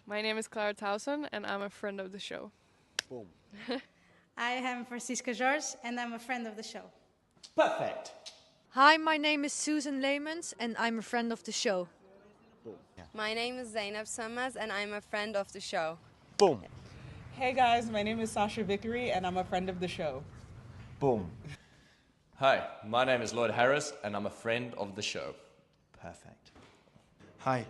My name is Clara Towson, and I'm a friend of the show. Boom. I am Francisca George, and I'm a friend of the show. Perfect. Hi, my name is Susan Leemans and I'm a friend of the show. Boom. Yeah. My name is Zainab Samas and I'm a friend of the show. Boom. Hey guys, my name is Sasha Vickery and I'm a friend of the show. Boom. Hi, my name is Lloyd Harris and I'm a friend of the show. Perfect. Hi,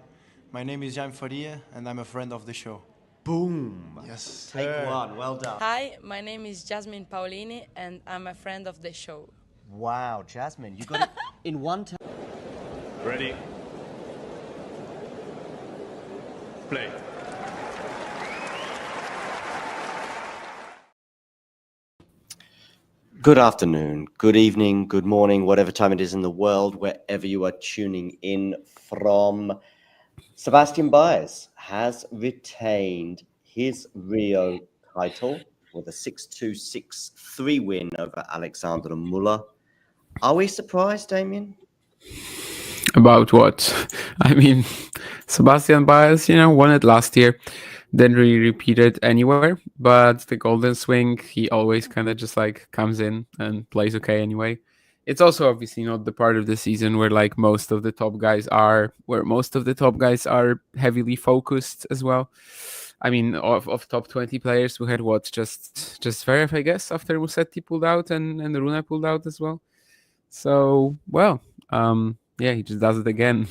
my name is Jan Faria and I'm a friend of the show. Boom. Yes. Take one. Well done. Hi, my name is Jasmine Paolini and I'm a friend of the show. Wow, Jasmine, you got it in one time. Ready? Play. Good afternoon, good evening, good morning, whatever time it is in the world, wherever you are tuning in from. Sebastian Baez has retained his Rio title with a 6-2, 6-3 win over Alexander Muller. Are we surprised, Damien? About what? I mean, Sebastian Baez, won it last year. Didn't really repeat it anywhere, but the golden swing, he always kind of just like comes in and plays okay anyway. It's also obviously not the part of the season where like most of the top guys are, heavily focused as well. I mean, of top 20 players, we had just Zverev, I guess, after Musetti pulled out and Rune pulled out as well. So, yeah, he just does it again.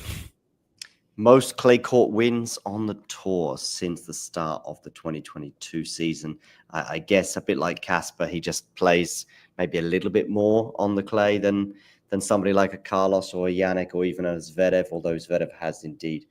Most clay court wins on the tour since the start of the 2022 season. I guess a bit like Casper, he just plays maybe a little bit more on the clay than somebody like a Carlos or a Yannick or even a Zverev, although Zverev has indeed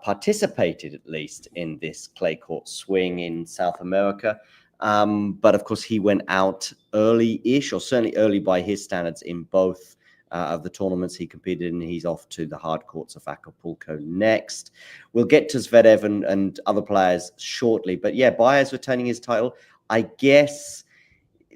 participated at least in this clay court swing in South America. But of course, he went out early-ish, or certainly early by his standards, in both of the tournaments he competed in. He's off to the hard courts of Acapulco next. We'll get to Zverev and other players shortly. But yeah, Baez retaining his title. I guess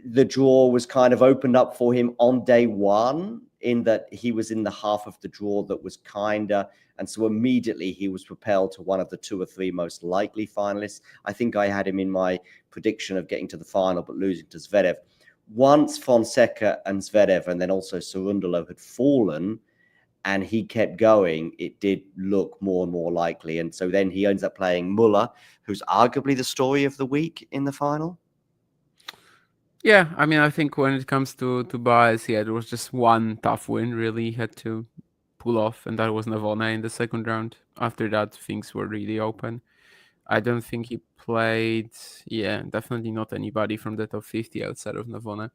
the draw was kind of opened up for him on day one, in that he was in the half of the draw that was kinder. And so immediately he was propelled to one of the two or three most likely finalists. I think I had him in my prediction of getting to the final, but losing to Zverev. Once Fonseca and Zverev and then also Cerundolo had fallen and he kept going, it did look more and more likely. And so then he ends up playing Muller, who's arguably the story of the week in the final. Yeah, I mean, I think when it comes to Baez, yeah, there was just one tough win really he had to pull off, and that was Navona in the second round. After that, things were really open. I don't think he played, definitely not anybody from the top 50 outside of Navona.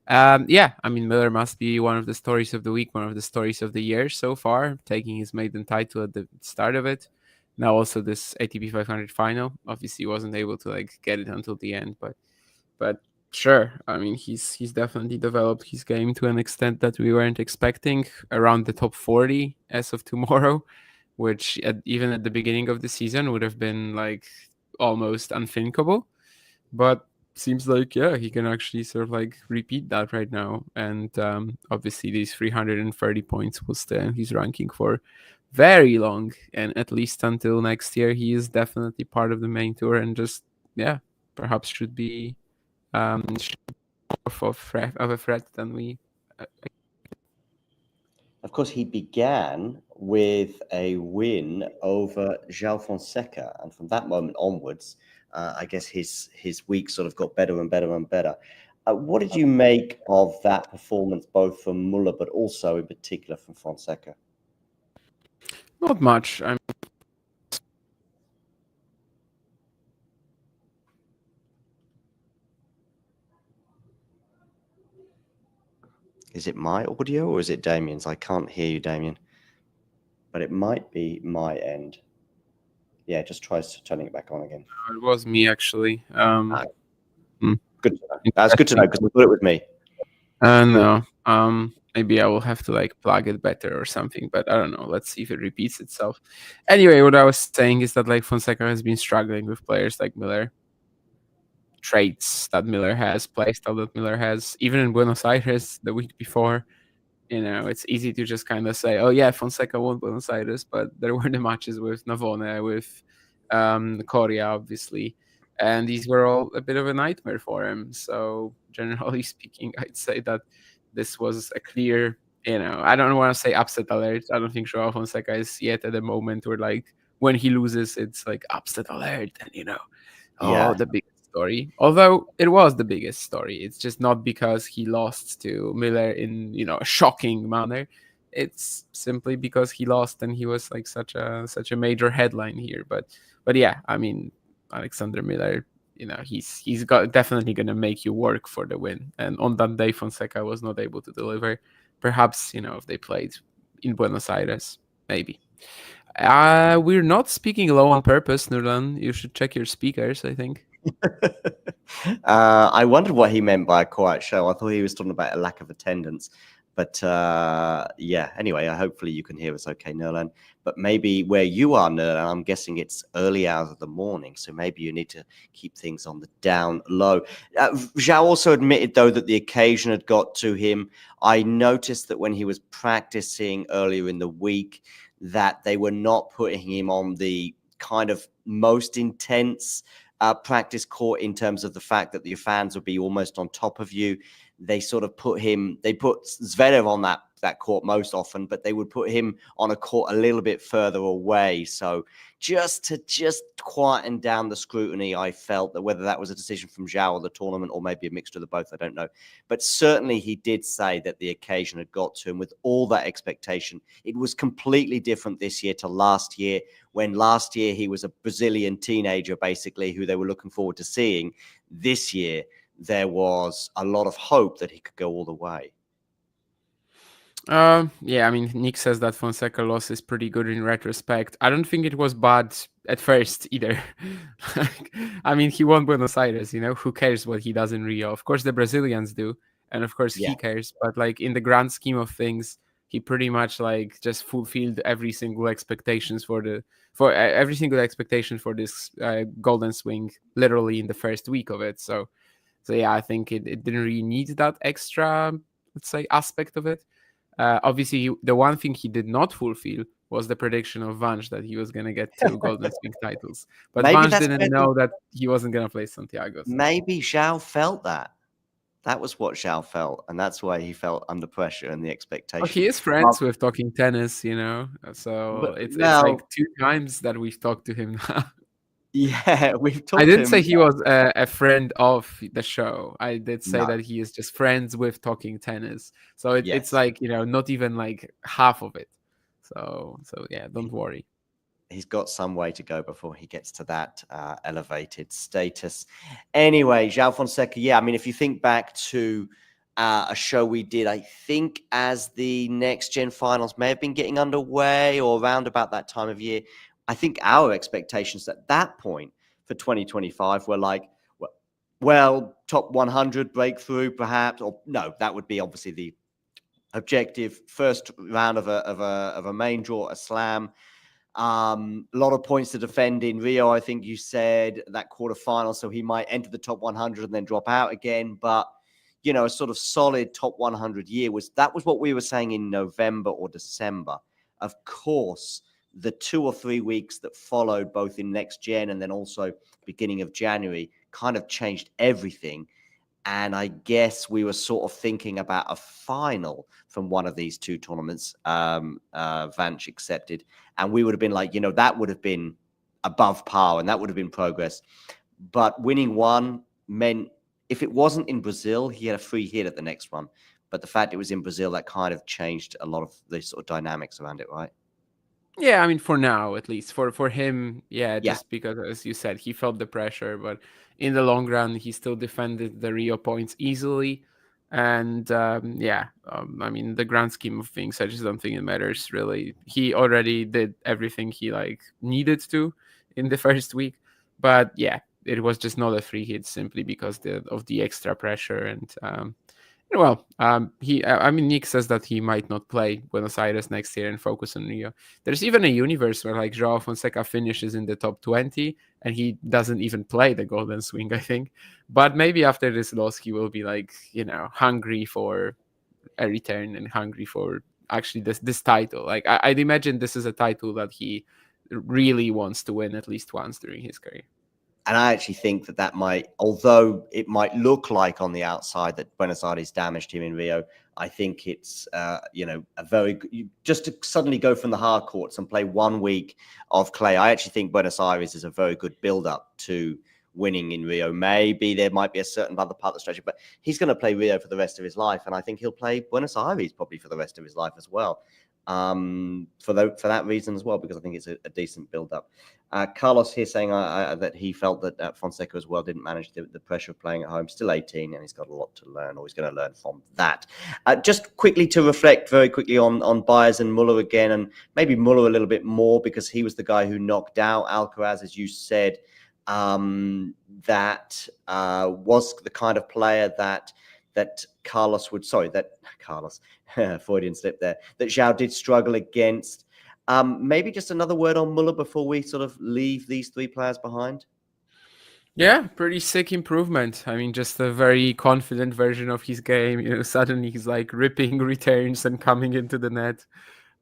Yeah, I mean, Miller must be one of the stories of the week, one of the stories of the year so far, taking his maiden title at the start of it. Now also this ATP 500 final. Obviously, he wasn't able to like get it until the end, but sure. I mean, he's definitely developed his game to an extent that we weren't expecting, around the top 40 as of tomorrow, which even at the beginning of the season would have been like almost unthinkable. But seems like, yeah, he can actually sort of like repeat that right now. And obviously these 330 points will stay in his ranking for very long. And at least until next year, he is definitely part of the main tour and just, yeah, perhaps should be more of a threat than we. Of course, he began with a win over João Fonseca. And from that moment onwards, I guess his week sort of got better and better and better. What did you make of that performance, both from Muller, but also in particular from Fonseca? Not much. I mean, Is it my audio or is it Damien's? I can't hear you, Damien. But it might be my end. Yeah, just try turning it back on again. it was me actually. Good to know. That's good to know because we thought it was me. No. Maybe I will have to like plug it better or something, but I don't know. Let's see if it repeats itself. Anyway, what I was saying is that like Fonseca has been struggling with players like Miller. Traits that Miller has, playstyle that Miller has, even in Buenos Aires the week before. It's easy to just kind of say, oh yeah, Fonseca won Buenos Aires, but there were the matches with Navone, with Korea, obviously. And these were all a bit of a nightmare for him. So generally speaking, I'd say that this was a clear, I don't want to say upset alert. I don't think Joao Fonseca is yet at the moment where like when he loses, it's like upset alert and the biggest story. Although it was the biggest story. It's just not because he lost to Miller in, a shocking manner. It's simply because he lost and he was like such a major headline here. But yeah, I mean, Alexander Miller, he's definitely going to make you work for the win. And on that day, Fonseca was not able to deliver. Perhaps, if they played in Buenos Aires, maybe. We're not speaking low on purpose, Nurlan. You should check your speakers, I think. I wondered what he meant by a quiet show. I thought he was talking about a lack of attendance. But anyway, hopefully you can hear us okay, Nurlan. But maybe where you are, Nurlan, I'm guessing it's early hours of the morning. So maybe you need to keep things on the down low. Zhao also admitted, though, that the occasion had got to him. I noticed that when he was practicing earlier in the week, that they were not putting him on the kind of most intense practice court in terms of the fact that your fans would be almost on top of you. They sort of put Zverev on that court most often, but they would put him on a court a little bit further away. So just to quieten down the scrutiny, I felt that whether that was a decision from Zhao or the tournament or maybe a mixture of the both, I don't know. But certainly he did say that the occasion had got to him with all that expectation. It was completely different this year to last year, when last year he was a Brazilian teenager, basically, who they were looking forward to seeing. This year, there was a lot of hope that he could go all the way. Yeah, I mean, Nick says that Fonseca loss is pretty good in retrospect. I don't think it was bad at first either. I mean, he won Buenos Aires, who cares what he does in Rio? Of course, the Brazilians do. And of course, he cares. But like in the grand scheme of things, he pretty much like just fulfilled every single expectation for this golden swing, literally in the first week of it. So yeah, I think it didn't really need that extra, let's say, aspect of it. Obviously, the one thing he did not fulfill was the prediction of Vange that he was going to get 2 Golden Swing titles. But Vange didn't know that he wasn't going to play Santiago. So. Maybe Zhao felt that. That was what Zhao felt, and that's why he felt under pressure and the expectation. He is friends with Talking Tennis, so it's like 2 times that we've talked to him now. Yeah, we've talked. I didn't say he was a friend of the show. I did say that he is just friends with Talking Tennis. So it's like, not even like half of it. So yeah, don't worry. He's got some way to go before he gets to that elevated status. Anyway, Joao Fonseca, yeah, I mean, if you think back to a show we did, I think as the Next Gen finals may have been getting underway or around about that time of year, I think our expectations at that point for 2025 were like, well, top 100 breakthrough, perhaps, or no, that would be obviously the objective. First round of a main draw, a slam. A lot of points to defend in Rio, I think you said, that quarterfinal, so he might enter the top 100 and then drop out again. But, a sort of solid top 100 year was what we were saying in November or December. Of course, the 2 or 3 weeks that followed, both in Next Gen and then also beginning of January, kind of changed everything. And I guess we were sort of thinking about a final from one of these 2 tournaments, Vance accepted. And we would have been like, that would have been above par and that would have been progress. But winning one meant, if it wasn't in Brazil, he had a free hit at the next one. But the fact it was in Brazil, that kind of changed a lot of the sort of dynamics around it, right? Yeah, I mean, for now, at least for him, just because, as you said, he felt the pressure, but in the long run, he still defended the Rio points easily. And I mean, the grand scheme of things, I just don't think it matters really. He already did everything he needed to in the first week, but yeah, it was just not a free hit simply because of the extra pressure. And Nick says that he might not play Buenos Aires next year and focus on Rio. There's even a universe where Joao Fonseca finishes in the top 20 and he doesn't even play the Golden Swing, I think. But maybe after this loss, he will be hungry for a return and hungry for actually this title. I'd imagine this is a title that he really wants to win at least once during his career. And I actually think that might, although it might look like on the outside that Buenos Aires damaged him in Rio, I think it's, a very good, just to suddenly go from the hard courts and play 1 week of clay. I actually think Buenos Aires is a very good build-up to winning in Rio. Maybe there might be a certain other part of the strategy, but he's going to play Rio for the rest of his life. And I think he'll play Buenos Aires probably for the rest of his life as well. For that reason as well, because I think it's a decent build-up. Carlos here saying that he felt that Fonseca as well didn't manage the pressure of playing at home. Still 18, and he's got a lot to learn, or he's going to learn from that. Just quickly to reflect very quickly on Baez and Muller again, and maybe Muller a little bit more, because he was the guy who knocked out Alcaraz, as you said. That was the kind of player that Freudian slip there, that Zhao did struggle against. Maybe just another word on Muller before we sort of leave these 3 players behind. Yeah, pretty sick improvement. I mean, just a very confident version of his game. Suddenly he's like ripping returns and coming into the net.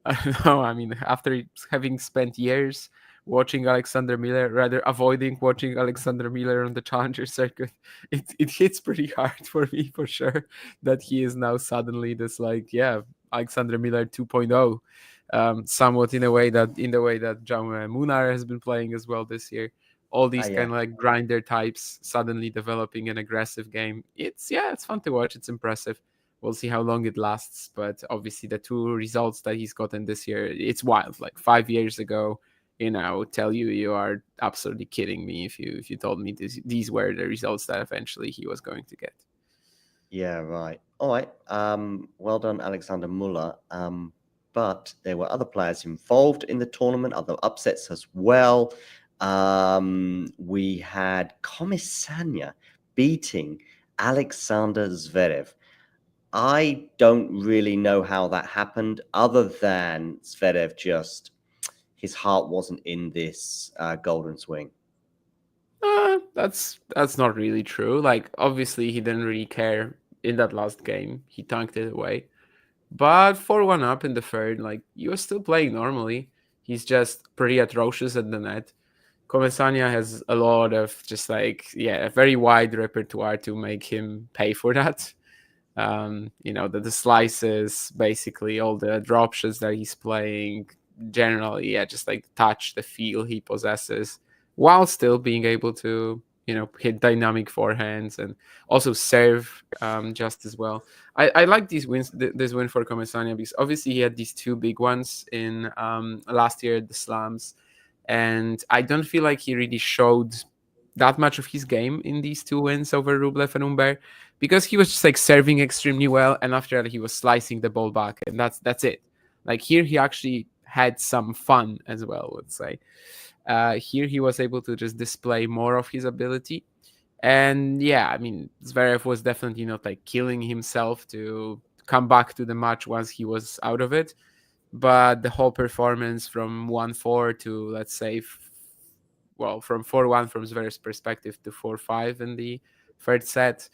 I don't know. I mean, after having spent years watching Alexander Miller, rather avoiding watching Alexander Miller on the Challenger circuit, it hits pretty hard for me, for sure, that he is now suddenly this Alexander Miller 2.0, somewhat in the way that Jaume Munar has been playing as well this year. All these kind of like grinder types suddenly developing an aggressive game. It's fun to watch. It's impressive. We'll see how long it lasts, but obviously the 2 results that he's gotten this year, it's wild. Like 5 years ago, I would tell you are absolutely kidding me if you told me these were the results that eventually he was going to get. Yeah, right. All right. Well done, Alexander Muller. But there were other players involved in the tournament, other upsets as well. We had Comisania beating Alexander Zverev. I don't really know how that happened, other than Zverev just, his heart wasn't in this golden swing. That's not really true. Like, obviously he didn't really care in that last game. He tanked it away. But 4-1 up in the third, like, he was still playing normally. He's just pretty atrocious at the net. Comesaña has a lot of just a very wide repertoire to make him pay for that. The slices, basically all the drop shots that he's playing, generally, just like touch, the feel he possesses, while still being able to, hit dynamic forehands and also serve just as well. I like these wins, this win for Comesaña, because obviously he had these 2 big ones in last year at the Slams, and I don't feel like he really showed that much of his game in these 2 wins over Rublev and Humbert, because he was just like serving extremely well, and after that he was slicing the ball back, and that's it. Like, here he actually had some fun as well, let's say. Here he was able to just display more of his ability. And Zverev was definitely not like killing himself to come back to the match once he was out of it. But the whole performance from 1-4 to, let's say, from 4-1 from Zverev's perspective to 4-5 in the third set,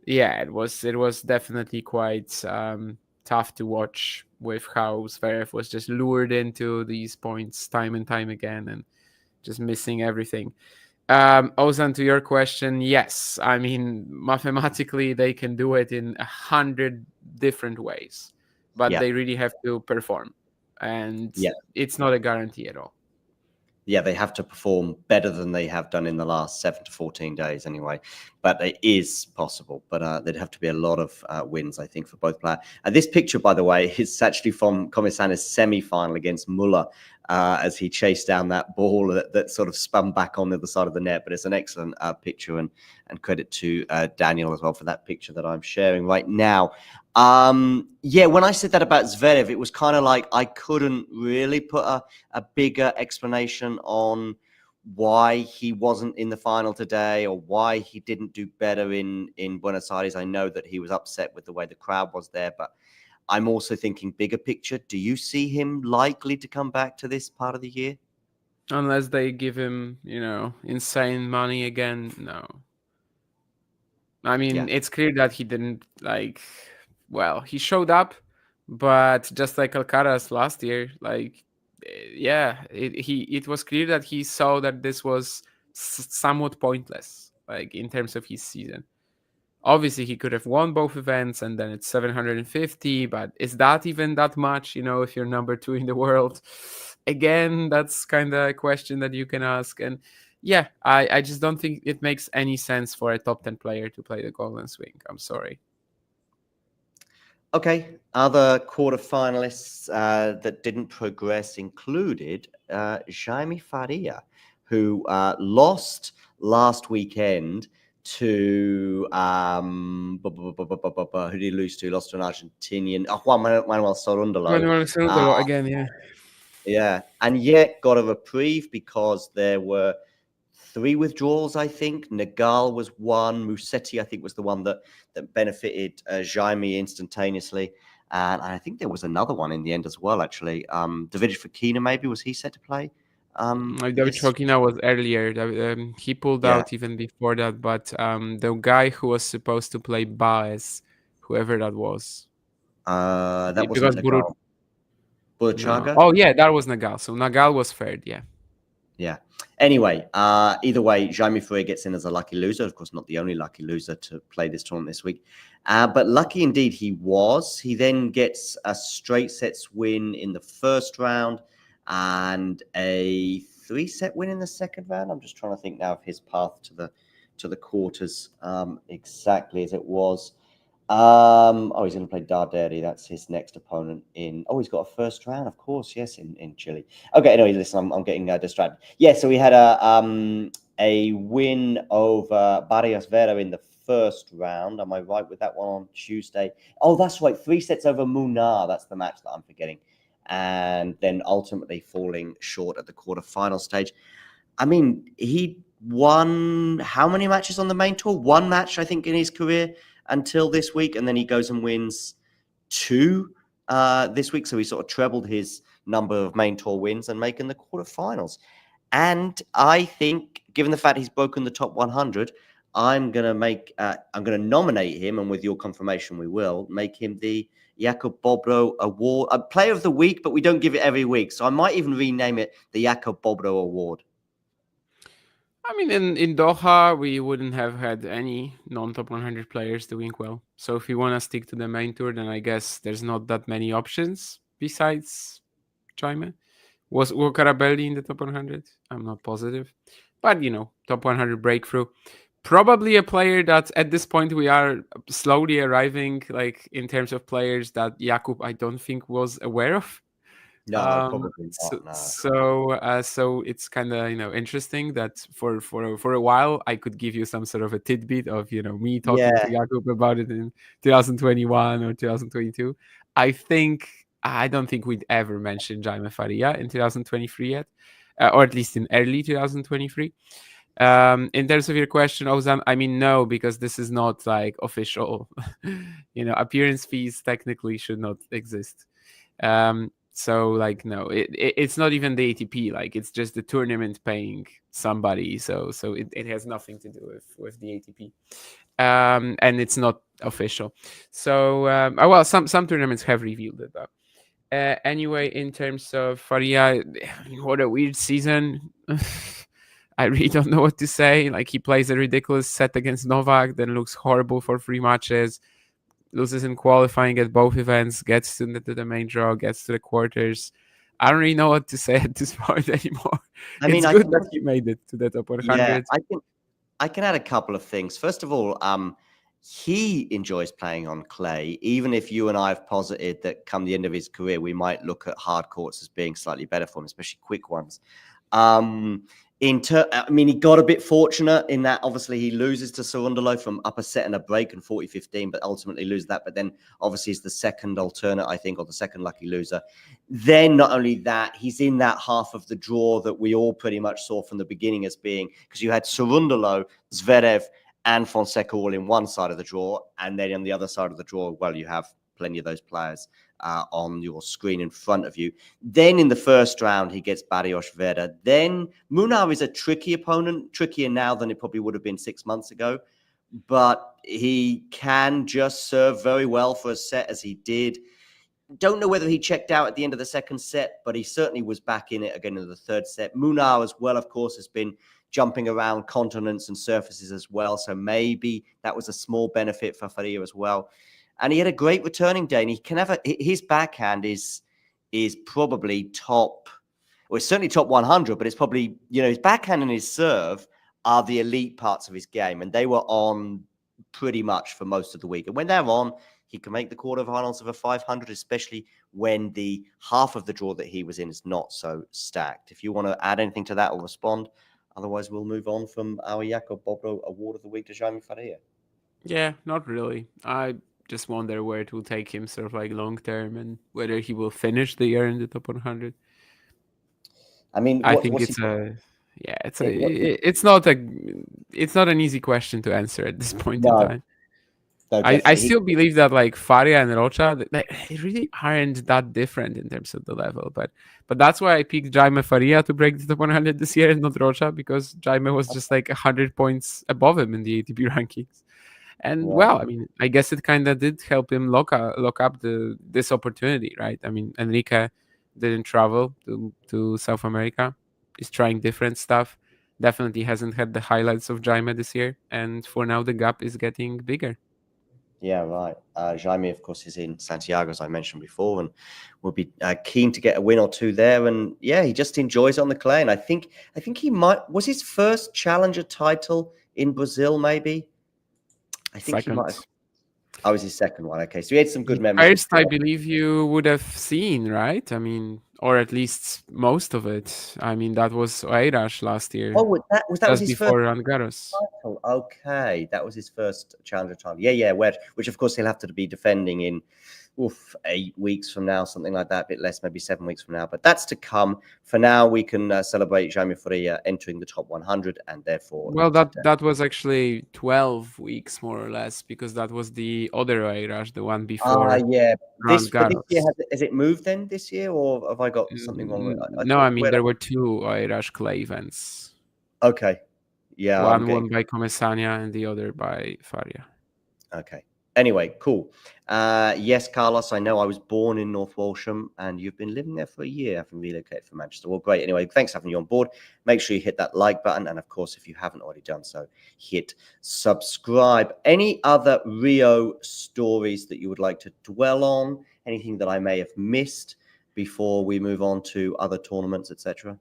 it was definitely quite tough to watch, with how Zverev was just lured into these points time and time again and just missing everything. Ozan, to your question, yes. I mean, mathematically, they can do it in 100 different ways, but they really have to perform. And it's not a guarantee at all. Yeah, they have to perform better than they have done in the last 7 to 14 days anyway. But it is possible. But there'd have to be a lot of wins, I think, for both players. And this picture, by the way, is actually from Comesaña's semi-final against Muller, as he chased down that ball that sort of spun back on the other side of the net. But it's an excellent picture, and credit to Daniel as well for that picture that I'm sharing right now. When I said that about Zverev, it was kind of like I couldn't really put a bigger explanation on why he wasn't in the final today, or why he didn't do better in Buenos Aires. I know that he was upset with the way the crowd was there, but I'm also thinking bigger picture. Do you see him likely to come back to this part of the year? Unless they give him, insane money again, no. I mean, it's clear that he didn't he showed up, but just like Alcaraz last year, yeah, it was clear that he saw that this was somewhat pointless, like in terms of his season. Obviously, he could have won both events, and then it's 750. But is that even that much? If you're number 2 in the world, again, that's kind of a question that you can ask. And yeah, I just don't think it makes any sense for a top 10 player to play the Golden Swing. I'm sorry. Okay, other quarterfinalists that didn't progress included Jaime Faria, who lost last weekend to who did he lose to? He lost to an Argentinian, Juan Manuel Sorundolo. Again, yeah. Yeah, and yet got a reprieve because there were 3 withdrawals, I think. Nagal was one. Musetti, I think, was the one that benefited Jaime instantaneously. And I think there was another one in the end as well, actually. David Fokina, maybe, was he set to play? David Fokina was earlier. He pulled out even before that. But the guy who was supposed to play Baez, whoever that was. That wasn't Nagal. Burchaga? No. Oh, yeah, that was Nagal. So Nagal was third, yeah. Yeah. Anyway, either way, Jaime Faria gets in as a lucky loser. Of course, not the only lucky loser to play this tournament this week. But lucky indeed he was. He then gets a straight sets win in the first round and a 3-set win in the second round. I'm just trying to think now of his path to the quarters exactly as it was. He's going to play Darderi. That's his next opponent he's got a first round, of course. Yes, in Chile. Okay, anyway, listen, I'm getting distracted. Yeah, so we had a win over Barrios Vera in the first round. Am I right with that one on Tuesday? Oh, that's right. 3 sets over Munar. That's the match that I'm forgetting. And then ultimately falling short at the quarterfinal stage. I mean, he won how many matches on the main tour? 1 match, I think, in his career until this week, and then he goes and wins 2 this week. So he sort of trebled his number of main tour wins and making the quarterfinals. And I think, given the fact he's broken the top 100, I'm gonna nominate him, and with your confirmation, we will make him the Jakub Bobro Award, a Player of the Week, but we don't give it every week. So I might even rename it the Jakub Bobro Award. I mean, in Doha, we wouldn't have had any non-top 100 players doing well. So if you want to stick to the main tour, then I guess there's not that many options besides Jaime. Was Carabelli in the top 100? I'm not positive. But, top 100 breakthrough. Probably a player that at this point we are slowly arriving, like in terms of players that Jakub, I don't think, was aware of. No, probably not. No. So it's kind of interesting that for a while I could give you some sort of a tidbit of me talking to Jakub about it in 2021 or 2022. I don't think we'd ever mentioned Jaime Faria in 2023 yet, or at least in early 2023. In terms of your question, Ozan, I mean, no, because this is not like official. Appearance fees technically should not exist. So like, no, it's not even the ATP. Like, it's just the tournament paying somebody. So it has nothing to do with the ATP. And it's not official. So some tournaments have revealed it though. Anyway, in terms of Faria, what a weird season. I really don't know what to say. Like, he plays a ridiculous set against Novak, then looks horrible for 3 matches, loses in qualifying at both events, gets to the main draw, gets to the quarters. I don't really know what to say at this point anymore. It's good that he made it to the top 100. Yeah, I can add a couple of things. First of all, he enjoys playing on clay, even if you and I have posited that come the end of his career, we might look at hard courts as being slightly better for him, especially quick ones. He got a bit fortunate in that obviously he loses to Cerundolo from upper set and a break and 40-15, but ultimately loses that. But then obviously he's the second alternate, I think, or the second lucky loser. Then not only that, he's in that half of the draw that we all pretty much saw from the beginning as being, because you had Cerundolo, Zverev, and Fonseca all in one side of the draw, and then on the other side of the draw, well, you have plenty of those players on your screen in front of you. Then in the first round, he gets Barrios Vera. Then Munar is a tricky opponent, trickier now than it probably would have been 6 months ago, but he can just serve very well for a set as he did. don't know whether he checked out at the end of the second set, but he certainly was back in it again in the third set. Munar as well, of course, has been jumping around continents and surfaces as well. So maybe that was a small benefit for Faria as well. And he had a great returning day. And he can have his backhand is probably top, well, it's certainly top 100, but it's probably, his backhand and his serve are the elite parts of his game. And they were on pretty much for most of the week. And when they're on, he can make the quarterfinals of a 500, especially when the half of the draw that he was in is not so stacked. If you want to add anything to that or respond, otherwise we'll move on from our Jakob Bobro Award of the Week to Jaime Faria. Yeah, not really. I just wonder where it will take him sort of like long term and whether he will finish the year in the top 100. I mean, I think it's not an easy question to answer at this point in time. No, I still believe that like Faria and Rocha, they really aren't that different in terms of the level. But that's why I picked Jaime Faria to break the top 100 this year and not Rocha, because Jaime was just like 100 points above him in the ATP rankings. And well, I mean, I guess it kind of did help him lock up this opportunity, right? I mean, Enrique didn't travel to South America. He's trying different stuff. Definitely hasn't had the highlights of Jaime this year. And for now, the gap is getting bigger. Yeah, right. Jaime, of course, is in Santiago, as I mentioned before, and will be keen to get a win or two there. And yeah, he just enjoys it on the clay. And I think he was his first challenger title in Brazil, maybe. I think Second. he might have. I was his second one. Okay, so he had some good memories. First, I believe you would have seen, right? I mean, or at least most of it. I mean, that was Oeiras last year. Oh, that was his before first Roland Garros. title. Okay, that was his first challenger title. Yeah, which of course he'll have to be defending in 8 weeks from now, something like that, a bit less, maybe 7 weeks from now. But that's to come. For now, we can celebrate Jaime Faria entering the top 100, and therefore. Well, that was actually 12 weeks more or less, because that was the other Oeiras, the one before. Yeah. This Garros. year, has it moved then this year, or have I got something wrong? No, I mean there were 2 Oeiras clay events. Okay. Yeah. One won by Comesaña and the other by Faria. Okay. Anyway, cool. Yes, Carlos, I know I was born in North Walsham and you've been living there for a year, having relocated from Manchester. Well, great. Anyway, thanks for having you on board. Make sure you hit that like button. And of course, if you haven't already done so, hit subscribe. Any other Rio stories that you would like to dwell on? Anything that I may have missed before we move on to other tournaments, etc.?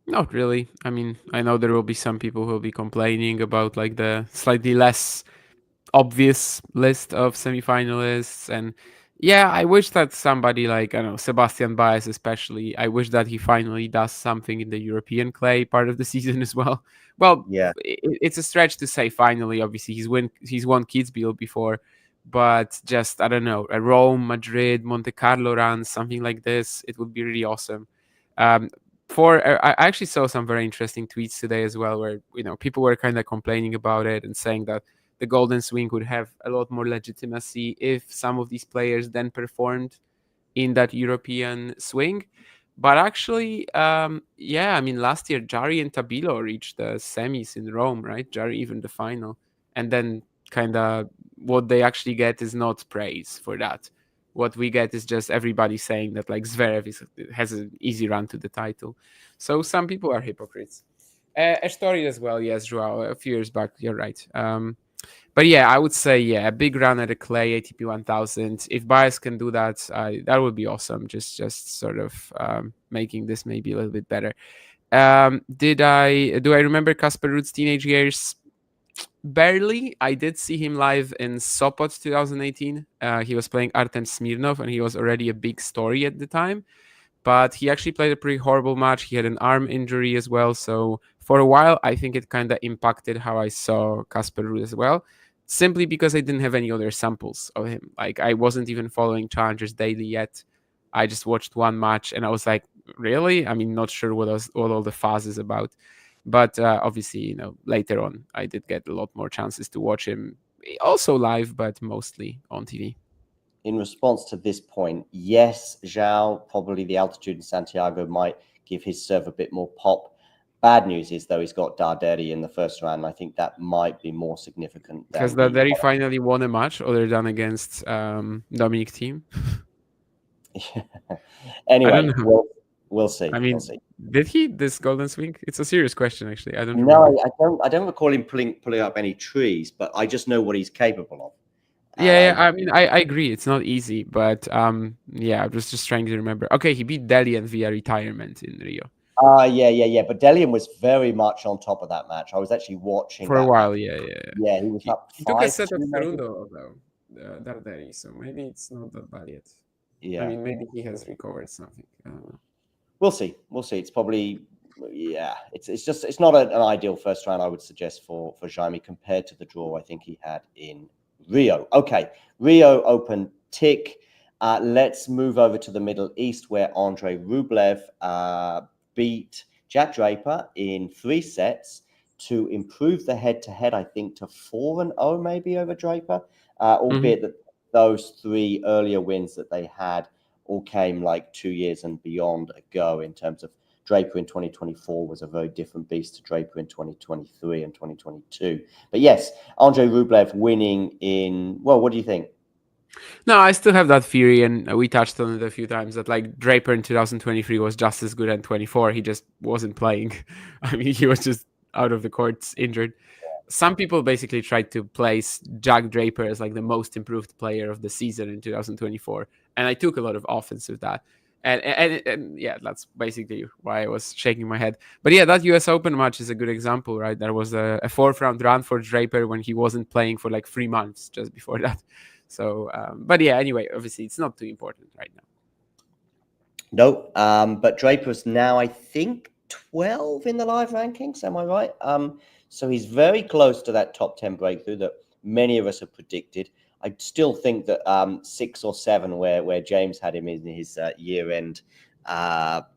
Not really. I mean, I know there will be some people who will be complaining about like the slightly less obvious list of semifinalists, and yeah, I wish that somebody like, I don't know, Sebastian Baez especially, I wish that he finally does something in the European clay part of the season as well. Well, yeah, it's a stretch to say finally. Obviously, he's won Kitzbühel before, but just, I don't know, a Rome, Madrid, Monte Carlo run, something like this, it would be really awesome. I actually saw some very interesting tweets today as well, where people were kind of complaining about it and saying that the Golden Swing would have a lot more legitimacy if some of these players then performed in that European swing. But actually, I mean, last year, Jarry and Tabilo reached the semis in Rome, right? Jarry even the final. And then kind of what they actually get is not praise for that. What we get is just everybody saying that like Zverev has an easy run to the title. So some people are hypocrites. A story as well, yes, Joao, a few years back, you're right. But yeah, I would say, a big run at a clay ATP 1000. If Baez can do that, that would be awesome. Just sort of making this maybe a little bit better. Do I remember Casper Ruud's teenage years? Barely. I did see him live in Sopot 2018. He was playing Artem Smirnov, and he was already a big story at the time. But he actually played a pretty horrible match. He had an arm injury as well. So for a while, I think it kind of impacted how I saw Casper Ruud as well, simply because I didn't have any other samples of him. Like, I wasn't even following Challengers daily yet. I just watched one match and I was like, really? I mean, not sure what all the fuss is about. But obviously, later on, I did get a lot more chances to watch him, also live, but mostly on TV. In response to this point, yes, Zhao, probably the altitude in Santiago might give his serve a bit more pop. Bad news is, though, he's got Darderi in the first round. I think that might be more significant. Because Darderi finally won a match other than against Dominic Thiem. I don't Anyway, know. we'll see. I mean, We'll see. did he this golden swing? It's a serious question, actually. I don't No, remember. I don't recall him pulling up any trees, but I just know what he's capable of. Yeah, I mean, I agree. It's not easy, but yeah, I was just trying to remember. Okay, he beat Delian via retirement in Rio Yeah. But Delian was very much on top of that match. I was actually watching for a that while. match. Yeah. Yeah, he was up He took a 5-2 set of maybe. Cerundo though, Darderi, so maybe it's not that bad yet. Yeah. I mean, maybe he has recovered something. I don't know. We'll see. It's probably it's not an ideal first round, I would suggest, for Jaime compared to the draw I think he had in Rio. Okay, Rio Open tick. Let's move over to the Middle East, where Andrei Rublev beat Jack Draper in 3 sets to improve the head-to-head, I think, to 4-0 maybe over Draper, albeit that those 3 earlier wins that they had all came like 2 years and beyond ago. In terms of Draper in 2024 was a very different beast to Draper in 2023 and 2022. But yes, Andrei Rublev winning in, well, what do you think? No, I still have that theory, and we touched on it a few times, that like Draper in 2023 was just as good as 24. He just wasn't playing. I mean, he was just out of the courts, injured. Some people basically tried to place Jack Draper as like the most improved player of the season in 2024, and I took a lot of offense with that. And yeah, that's basically why I was shaking my head. But yeah, that US Open match is a good example, right? There was a 4th round run for Draper when he wasn't playing for like 3 months just before that. So, but yeah, anyway, obviously it's not too important right now. No, but Draper's now, I think, 12 in the live rankings. Am I right? So he's very close to that top 10 breakthrough that many of us have predicted. I still think that 6 or 7, where James had him in his year-end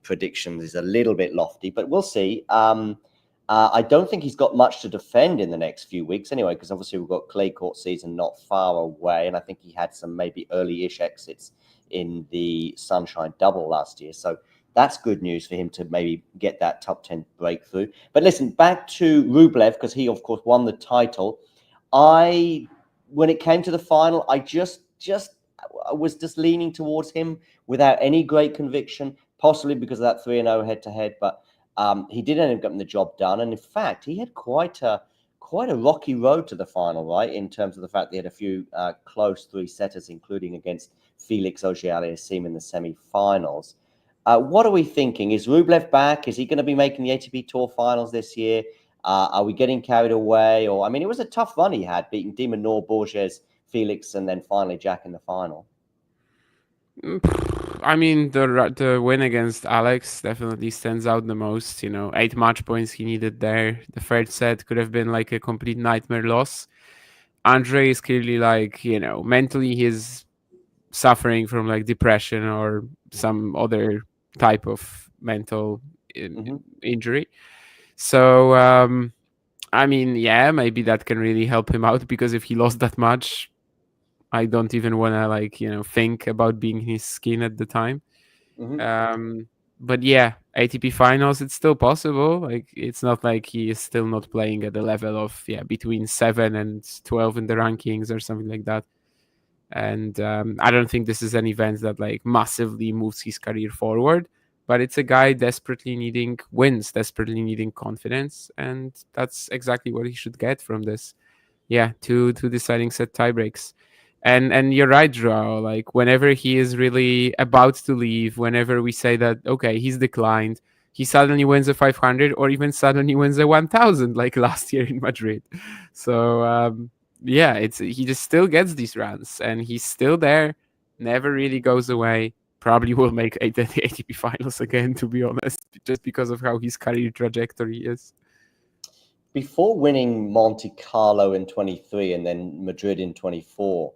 predictions, is a little bit lofty, but we'll see. I don't think he's got much to defend in the next few weeks anyway, because obviously we've got clay court season not far away, and I think he had some maybe early-ish exits in the Sunshine Double last year. So that's good news for him to maybe get that top 10 breakthrough. But listen, back to Rublev, because he, of course, won the title. When it came to the final, I was just leaning towards him without any great conviction, possibly because of that 3-0 head-to-head, but he did end up getting the job done. And in fact, he had quite a rocky road to the final, right? In terms of the fact that he had a few close 3-setters, including against Felix Auger-Aliassime in the semi-finals. What are we thinking? Is Rublev back? Is he going to be making the ATP Tour finals this year? Are we getting carried away? Or, I mean, it was a tough run he had, beating De Minaur, Borges, Felix, and then finally Jack in the final. I mean, the win against Alex definitely stands out the most. 8 match points he needed there. The 3rd set could have been like a complete nightmare loss. Andre is clearly like, mentally he's suffering from like depression or some other type of mental injury. So, I mean, yeah, maybe that can really help him out, because if he lost that much, I don't even want to think about being in his skin at the time. But yeah, ATP finals, it's still possible. Like, it's not like he is still not playing at the level of between 7 and 12 in the rankings or something like that. And I don't think this is an event that like massively moves his career forward, but it's a guy desperately needing wins, desperately needing confidence, and that's exactly what he should get from this. Yeah, two deciding set tiebreaks. And you're right, Joao. Like, whenever he is really about to leave, whenever we say that, okay, he's declined, he suddenly wins a 500 or even suddenly wins a 1000, like last year in Madrid. So, yeah, he just still gets these runs, and he's still there, never really goes away. Probably will make the ATP finals again, to be honest, just because of how his career trajectory is. Before winning Monte Carlo in 23 and then Madrid in 24,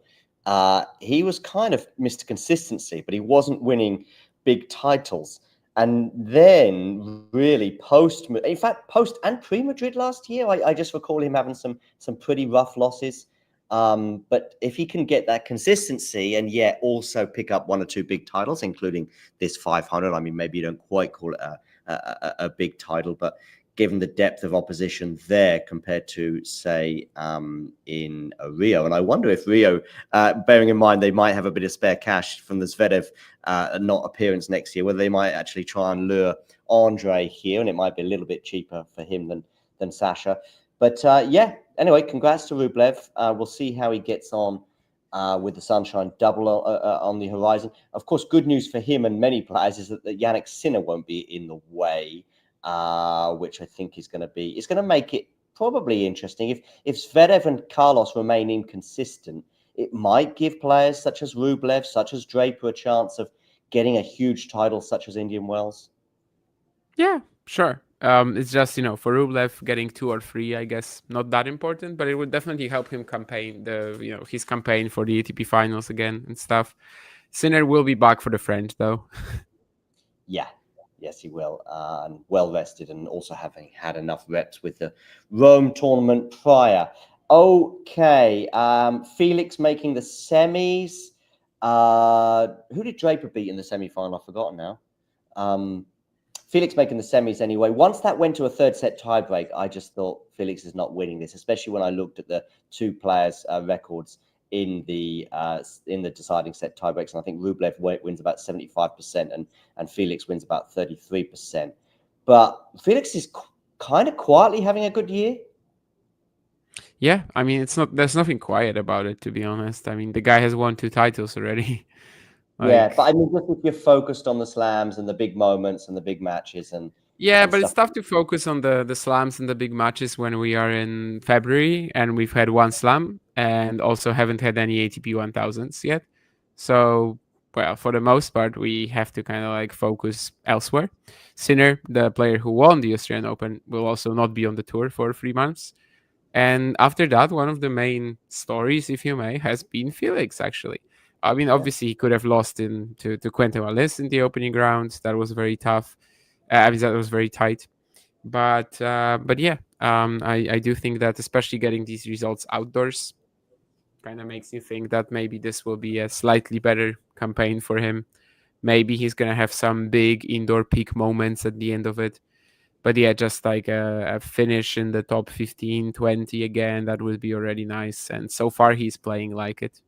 he was kind of Mr. Consistency, but he wasn't winning big titles. And then really post and pre-Madrid last year, I just recall him having some pretty rough losses. But if he can get that consistency and yet also pick up 1 or 2 big titles, including this 500, I mean, maybe you don't quite call it a big title, but given the depth of opposition there compared to, say, in Rio. And I wonder if Rio, bearing in mind they might have a bit of spare cash from the Zverev not appearance next year, whether they might actually try and lure Andre here, and it might be a little bit cheaper for him than Sasha. But yeah, anyway, congrats to Rublev. We'll see how he gets on with the Sunshine Double on the horizon. Of course, good news for him and many players is that Yannick Sinner won't be in the way, which I think is going to make it probably interesting. If Zverev and Carlos remain inconsistent, it might give players such as Rublev, such as Draper, a chance of getting a huge title such as Indian Wells. Yeah, sure. It's just, for Rublev, getting 2 or 3, I guess, not that important, but it would definitely help him campaign his campaign for the ATP finals again and stuff. Sinner will be back for the French, though. Yeah, yes, he will. And well rested, and also having had enough reps with the Rome tournament prior. Okay, Felix making the semis. Who did Draper beat in the semi-final? I've forgotten now. Felix making the semis anyway. Once that went to a third set tiebreak, I just thought Felix is not winning this, especially when I looked at the two players' records in the deciding set tiebreaks. And I think Rublev wins about 75% and Felix wins about 33%. But Felix is kind of quietly having a good year. Yeah, I mean, there's nothing quiet about it, to be honest. I mean, the guy has won 2 titles already. Yeah, but I mean, just if you're focused on the slams and the big moments and the big matches and but it's tough to focus on the slams and the big matches when we are in February and we've had 1 slam and also haven't had any ATP 1000s yet. So, well, for the most part, we have to kind of focus elsewhere. Sinner, the player who won the Australian Open, will also not be on the tour for 3 months. And after that, one of the main stories, if you may, has been Felix, actually. I mean, obviously, he could have lost to Quentin Wallace in the opening round. That was very tough. That was very tight. But yeah, I do think that especially getting these results outdoors kind of makes you think that maybe this will be a slightly better campaign for him. Maybe he's going to have some big indoor peak moments at the end of it. But yeah, just like a finish in the top 15, 20 again, that would be already nice. And so far, he's playing like it.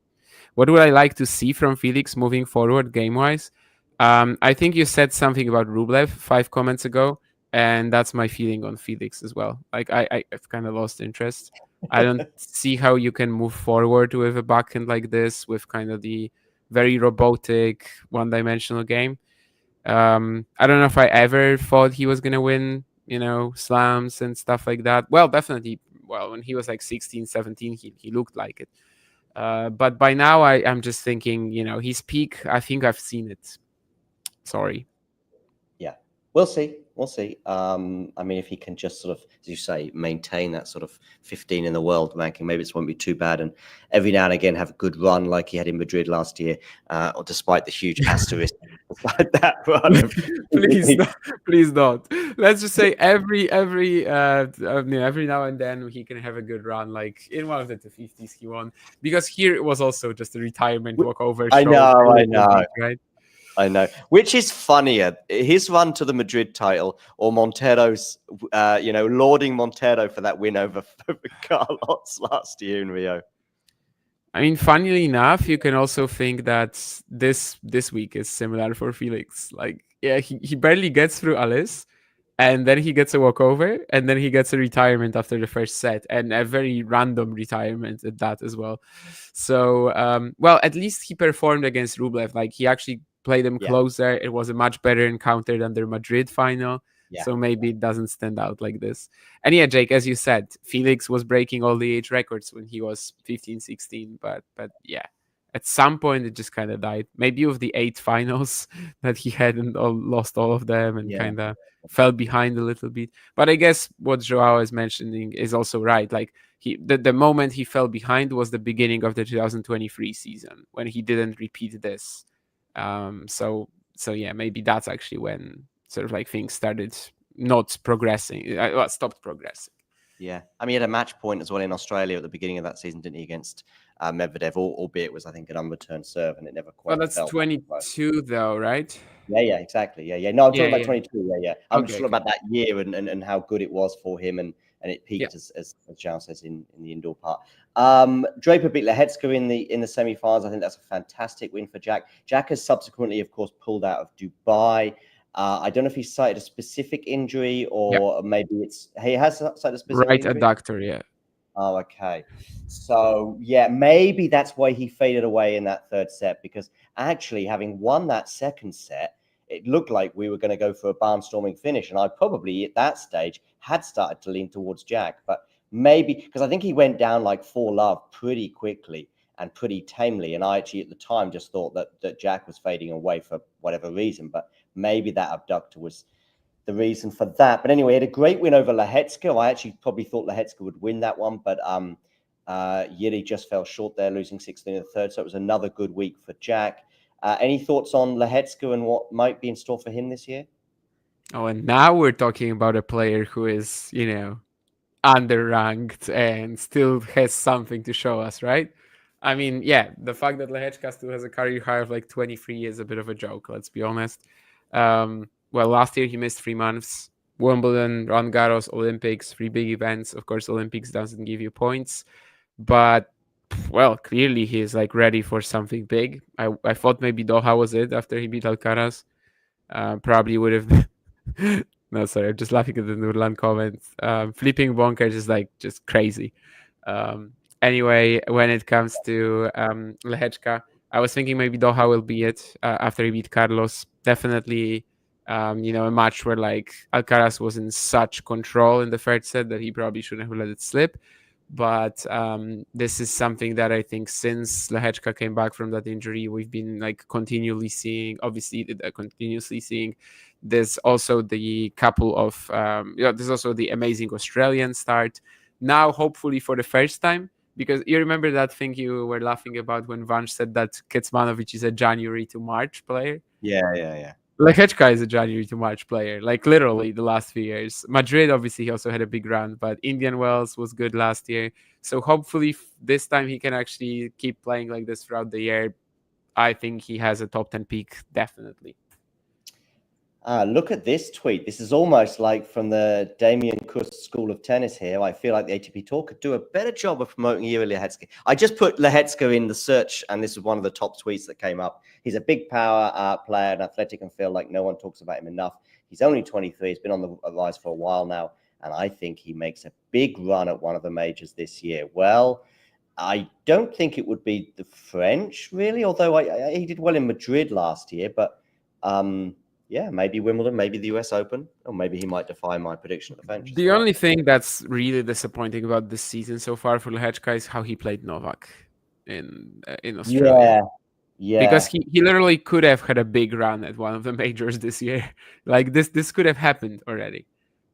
What would I like to see from Felix moving forward game-wise? I think you said something about Rublev 5 comments ago, and that's my feeling on Felix as well. I've kind of lost interest. I don't see how you can move forward with a backhand like this, with kind of the very robotic, one-dimensional game. I don't know if I ever thought he was going to win, slams and stuff like that. Well, definitely. Well, when he was 16, 17, he looked like it. But by now, I'm just thinking, his peak, I think I've seen it. Sorry. Yeah, we'll see. We'll see. I mean, if he can just sort of, as you say, maintain that sort of 15 in the world ranking, maybe it won't be too bad. And every now and again have a good run like he had in Madrid last year, or despite the huge asterisk beside that run. Please don't. Let's just say every now and then he can have a good run, like in one of the 250s he won. Because here it was also just a retirement walkover. I know. Right? I know. Which is funnier, his run to the Madrid title or Montero's, lauding Montero for that win over Carlos last year in Rio? I mean, funnily enough, you can also think that this week is similar for Felix. He barely gets through Alice, and then he gets a walkover, and then he gets a retirement after the first set, and a very random retirement at that as well. So, at least he performed against Rublev. He actually played them closer. It was a much better encounter than their Madrid final. Yeah. So maybe it doesn't stand out like this. And yeah, Jake, as you said, Felix was breaking all the age records when he was 15, 16. But yeah, at some point it just kind of died. Maybe with the 8 finals that he had and lost all of them and kind of fell behind a little bit. But I guess what Joao is mentioning is also right. The moment he fell behind was the beginning of the 2023 season when he didn't repeat this. So yeah, maybe that's actually when sort of things started not progressing. Stopped progressing. Yeah. I mean, he had a match point as well in Australia at the beginning of that season, didn't he, against Medvedev, albeit it was, I think, an unreturned serve and it never Well, quite that's felt. 22 though, right? Yeah, exactly. Yeah. No, I'm Yeah, talking about yeah. 22. Yeah. I'm just Okay, talking okay. about that year and how good it was for him and it Yeah. peaked as Zhao says in the indoor part. Draper beat Lehecka in the semi-finals. I think that's a fantastic win for Jack. Jack has subsequently, of course, pulled out of Dubai. I don't know if he cited a specific injury or maybe he has cited a specific Right injury. adductor, yeah. Oh, okay. So, yeah, maybe that's why he faded away in that third set, because actually having won that second set, it looked like we were going to go for a barnstorming finish. And I probably at that stage had started to lean towards Jack, but maybe because I think he went down like 4-love pretty quickly and pretty tamely. And I actually at the time just thought that Jack was fading away for whatever reason, but maybe that abductor was the reason for that. But anyway, he had a great win over Lehecka. I actually probably thought Lehecka would win that one, but Yiri just fell short there, losing 16 in the third. So it was another good week for Jack. Any thoughts on Lehecka and what might be in store for him this year? Oh, and now we're talking about a player who is, underranked and still has something to show us, right? I mean, yeah, the fact that Lehecka still has a career high of like 23 is a bit of a joke, let's be honest. Well, last year he missed 3 months. Wimbledon, Roland Garros, Olympics, 3 big events. Of course, Olympics doesn't give you points, but well, clearly he is like ready for something big. I thought maybe Doha was it after he beat Alcaraz. Probably would have. No, sorry, I'm just laughing at the Nurlan comments. Flipping bonkers is like just crazy. Anyway, when it comes to Lehecka, I was thinking maybe Doha will be it after he beat Carlos. Definitely, a match where like Alcaraz was in such control in the third set that he probably shouldn't have let it slip. But this is something that I think since Lehecka came back from that injury, we've been like continuously seeing. There's also the couple of there's also the amazing Australian start now, hopefully for the first time, because you remember that thing you were laughing about when Vanch said that Kecmanovic is a January to March player. Yeah. Lehecka is a January to March player, like literally the last few years. Madrid, obviously, he also had a big run, but Indian Wells was good last year. So hopefully this time he can actually keep playing like this throughout the year. I think he has a top 10 peak, definitely. Look at this tweet. This is almost like from the Damien Kuss School of Tennis here. I feel like the ATP Tour could do a better job of promoting Yuri Lehecka. I just put Lehecka in the search, and this is one of the top tweets that came up. He's a big power player and athletic, and feel like no one talks about him enough. He's only 23. He's been on the rise for a while now, and I think he makes a big run at one of the majors this year. Well, I don't think it would be the French, really, although he did well in Madrid last year, but yeah, maybe Wimbledon, maybe the US Open, or maybe he might defy my prediction at the bench. The only thing that's really disappointing about this season so far for Lehecka is how he played Novak in Australia. Yeah. Because he literally could have had a big run at one of the majors this year. Like this could have happened already.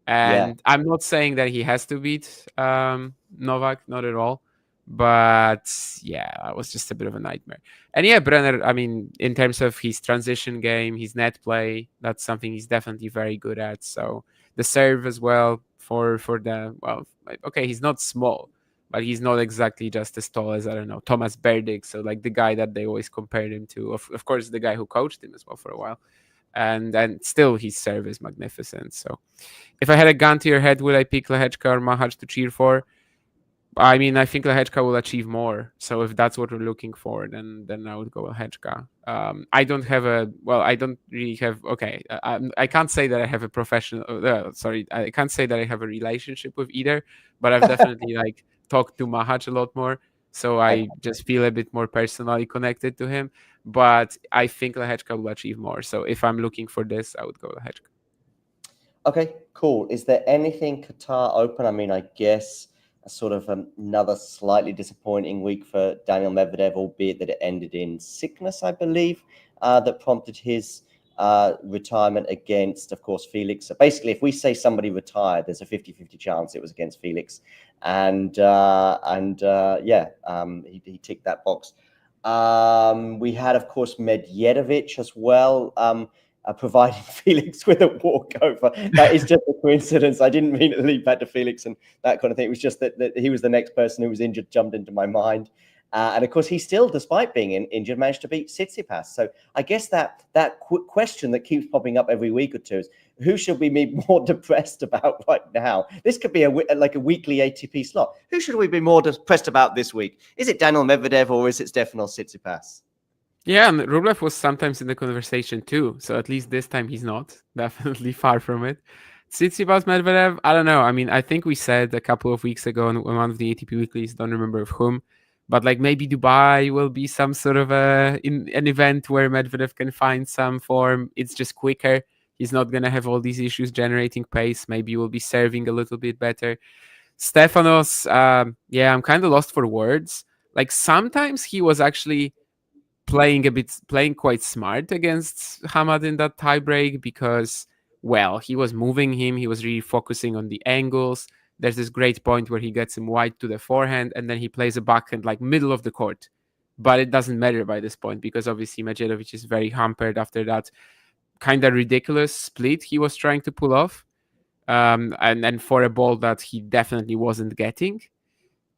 And I'm not saying that he has to beat Novak, not at all. But yeah, it was just a bit of a nightmare. And yeah, Brenner, I mean, in terms of his transition game, his net play, that's something he's definitely very good at. So the serve as well for the, well, okay, he's not small, but he's not exactly just as tall as, I don't know, Thomas Berdych. So like the guy that they always compared him to, of course, the guy who coached him as well for a while. And still his serve is magnificent. So if I had a gun to your head, would I pick Lehecka or Mahac to cheer for? I mean, I think Lehecka will achieve more. So if that's what we're looking for, then I would go Lehecka. I don't really have. Okay, I can't say that I have a professional. I can't say that I have a relationship with either. But I've definitely like talked to Mahac a lot more, so I just feel a bit more personally connected to him. But I think Lehecka will achieve more. So if I'm looking for this, I would go Lehecka. Okay, cool. Is there anything Qatar Open? I mean, I guess sort of another slightly disappointing week for Daniel Medvedev, albeit that it ended in sickness, I believe, that prompted his retirement against, of course, Felix. So basically, if we say somebody retired, there's a 50-50 chance it was against Felix. And he ticked that box. We had, of course, Medvedev as well. providing Felix with a walkover. That is just a coincidence. I didn't mean to lead back to Felix and that kind of thing. It was just that he was the next person who was injured, jumped into my mind. And of course, he still, despite being injured, managed to beat Tsitsipas. So I guess that question that keeps popping up every week or two is, who should we be more depressed about right now? This could be like a weekly ATP slot. Who should we be more depressed about this week? Is it Daniel Medvedev or is it Stefanos Tsitsipas? Yeah, and Rublev was sometimes in the conversation too. So at least this time he's not. Definitely far from it. Tsitsipas, Medvedev, I don't know. I mean, I think we said a couple of weeks ago on one of the ATP weeklies, don't remember of whom, but like maybe Dubai will be some sort of an event where Medvedev can find some form. It's just quicker. He's not going to have all these issues generating pace. Maybe he will be serving a little bit better. Stefanos, I'm kind of lost for words. Like sometimes he was actually playing quite smart against Hamad in that tiebreak because, well, he was moving him. He was really focusing on the angles. There's this great point where he gets him wide to the forehand and then he plays a backhand like middle of the court. But it doesn't matter by this point because obviously Medvedev is very hampered after that kind of ridiculous split he was trying to pull off. And for a ball that he definitely wasn't getting.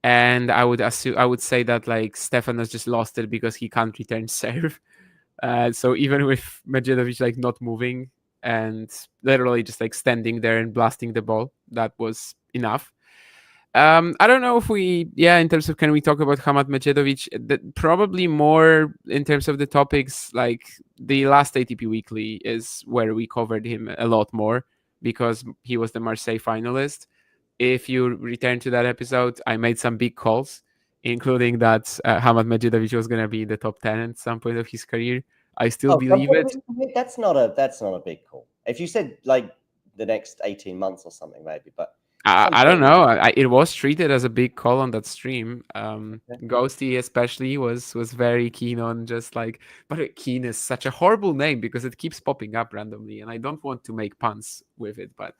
And I would say that like Stefanos just lost it because he can't return serve. So even with Medvedev like not moving and literally just like standing there and blasting the ball, that was enough. I don't know if in terms of can we talk about Hamad Medvedev, probably more in terms of the topics, like the last ATP Weekly is where we covered him a lot more because he was the Marseille finalist. If you return to that episode, I made some big calls, including that Hamad Medvedev was going to be in the top 10 at some point of his career. I still believe it. That's not a big call. If you said like the next 18 months or something, maybe, but I don't know. It was treated as a big call on that stream. Ghosty especially was very keen on just like, but keen is such a horrible name because it keeps popping up randomly, and I don't want to make puns with it, but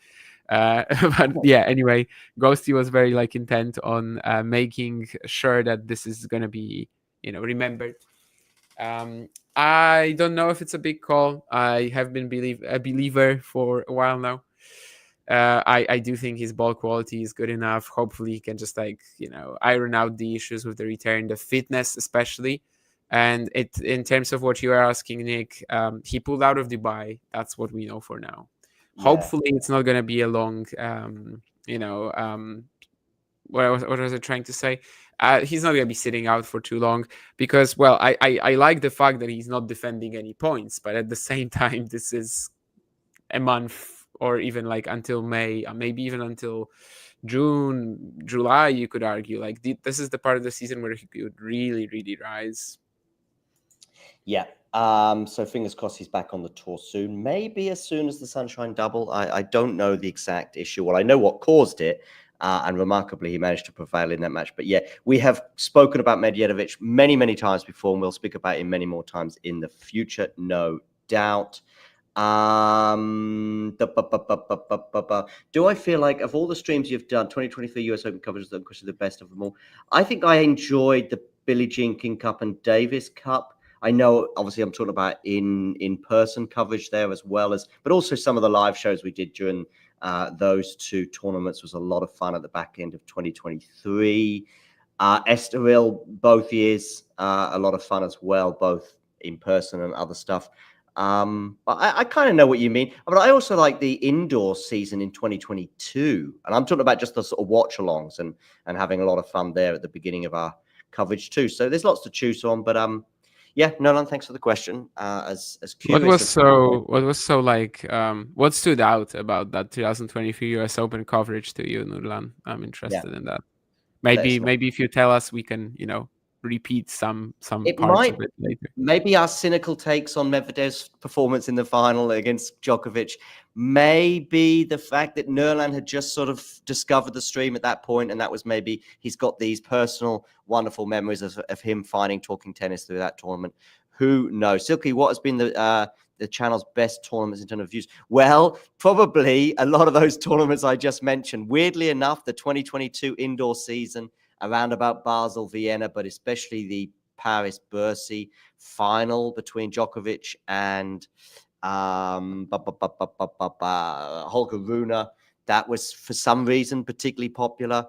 yeah. Anyway, Ghosty was very like intent on making sure that this is gonna be remembered. I don't know if it's a big call. I have been a believer for a while now. I do think his ball quality is good enough. Hopefully he can just iron out the issues with the return, the fitness especially. And in terms of what you are asking, Nick, he pulled out of Dubai. That's what we know for now. Yeah. Hopefully it's not going to be a long, what was I trying to say? He's not going to be sitting out for too long because, well, I like the fact that he's not defending any points, but at the same time, this is a month or even like until May, maybe even until June, July, you could argue. Like this is the part of the season where he could really, really rise. Yeah. So fingers crossed he's back on the tour soon. Maybe as soon as the Sunshine Double. I don't know the exact issue. Well, I know what caused it. And remarkably, he managed to prevail in that match. But yeah, we have spoken about Medvedev many, many times before, and we'll speak about him many more times in the future, no doubt. Do I feel like of all the streams you've done, 2023 US Open coverage is the best of them all? I think I enjoyed the Billie Jean King Cup and Davis Cup. I know, obviously, I'm talking about in-person coverage there as well as, but also some of the live shows we did during those two tournaments was a lot of fun at the back end of 2023. Estoril, both years, a lot of fun as well, both in person and other stuff. But I kind of know what you mean. But I also like the indoor season in 2022. And I'm talking about just the sort of watch-alongs and having a lot of fun there at the beginning of our coverage too. So there's lots to choose on. But yeah, Nolan, thanks for the question. As curious what stood out about that 2023 US Open coverage to you, Nurlan? I'm interested in that. Maybe if you tell us, we can, repeat some parts of it later. Maybe our cynical takes on Medvedev's performance in the final against Djokovic. Maybe the fact that Nurlan had just sort of discovered the stream at that point, and that was maybe he's got these personal, wonderful memories of him talking tennis through that tournament. Who knows? Silky, what has been the channel's best tournaments in terms of views? Well, probably a lot of those tournaments I just mentioned. Weirdly enough, the 2022 indoor season around about Basel, Vienna, but especially the Paris-Bercy final between Djokovic and Holger Rune. That was for some reason particularly popular.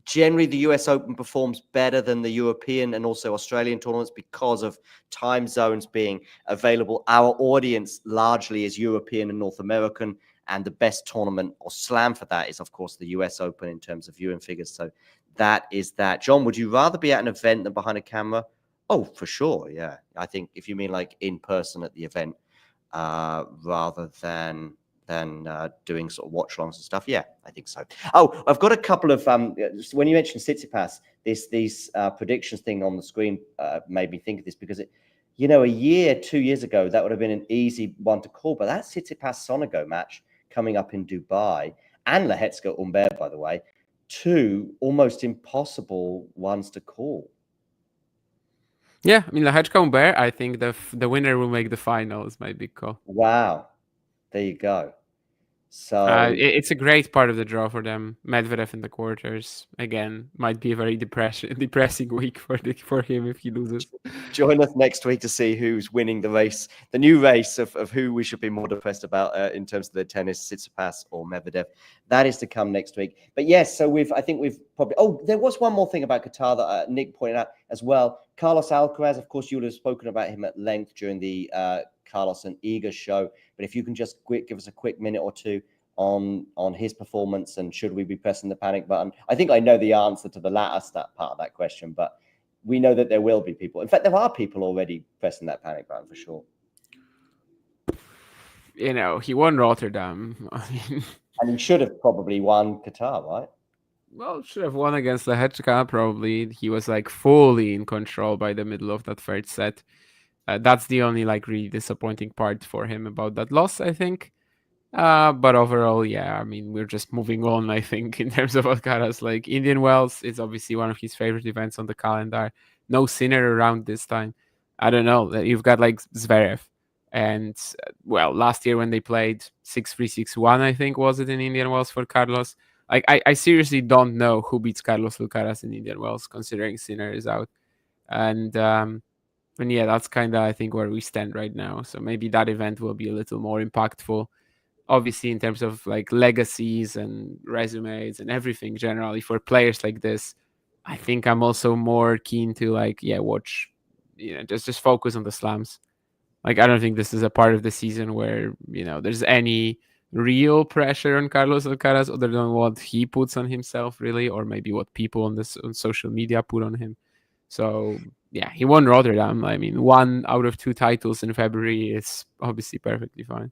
Generally, the US Open performs better than the European and also Australian tournaments because of time zones being available. Our audience largely is European and North American, and the best tournament or slam for that is, of course, the US Open in terms of viewing figures. So that is that. John, would you rather be at an event than behind a camera? Oh, for sure. Yeah. I think if you mean like in person at the event rather than doing sort of watch longs and stuff. Yeah, I think so. Oh, I've got a couple of when you mentioned Tsitsipas, these predictions thing on the screen made me think of this because a year, 2 years ago, that would have been an easy one to call. But that Tsitsipas Sonego match coming up in Dubai and Lehecka Humbert, by the way, two almost impossible ones to call. Yeah, I mean Lehecka Humbert, I think the winner will make the final is my big call. Wow. There you go. So it's a great part of the draw for them. Medvedev in the quarters again might be a very depressing week for him if he loses. Join us next week to see who's winning the race, the new race of who we should be more depressed about in terms of the tennis, Tsitsipas or Medvedev. That is to come next week. But yes, so I think we've probably. Oh, there was one more thing about Qatar that Nick pointed out as well. Carlos Alcaraz, of course, you would have spoken about him at length during the Carlos and Iga show. But if you can just give us a quick minute or two on his performance and should we be pressing the panic button? I think I know the answer to the latter part of that question, but we know that there will be people. In fact, there are people already pressing that panic button for sure. He won Rotterdam. I mean, and he should have probably won Qatar, right? Well, should have won against Lehecka probably. He was like fully in control by the middle of that third set. That's the only like really disappointing part for him about that loss, I think. But overall, yeah, I mean, we're just moving on, I think, in terms of Alcaraz. Like Indian Wells is obviously one of his favorite events on the calendar. No Sinner around this time. I don't know. You've got like Zverev. And, well, last year when they played 6-3, 6-1, I think, was it in Indian Wells for Carlos? Like, I seriously don't know who beats Carlos Alcaraz in Indian Wells, considering Sinner is out. And yeah, that's kind of, I think, where we stand right now. So maybe that event will be a little more impactful. Obviously, in terms of like legacies and resumes and everything generally for players like this, I think I'm also more keen to watch, just focus on the slams. Like, I don't think this is a part of the season where, there's any real pressure on Carlos Alcaraz other than what he puts on himself, really, or maybe what people on social media put on him. So, yeah, he won Rotterdam. I mean, 1 out of 2 titles in February is obviously perfectly fine.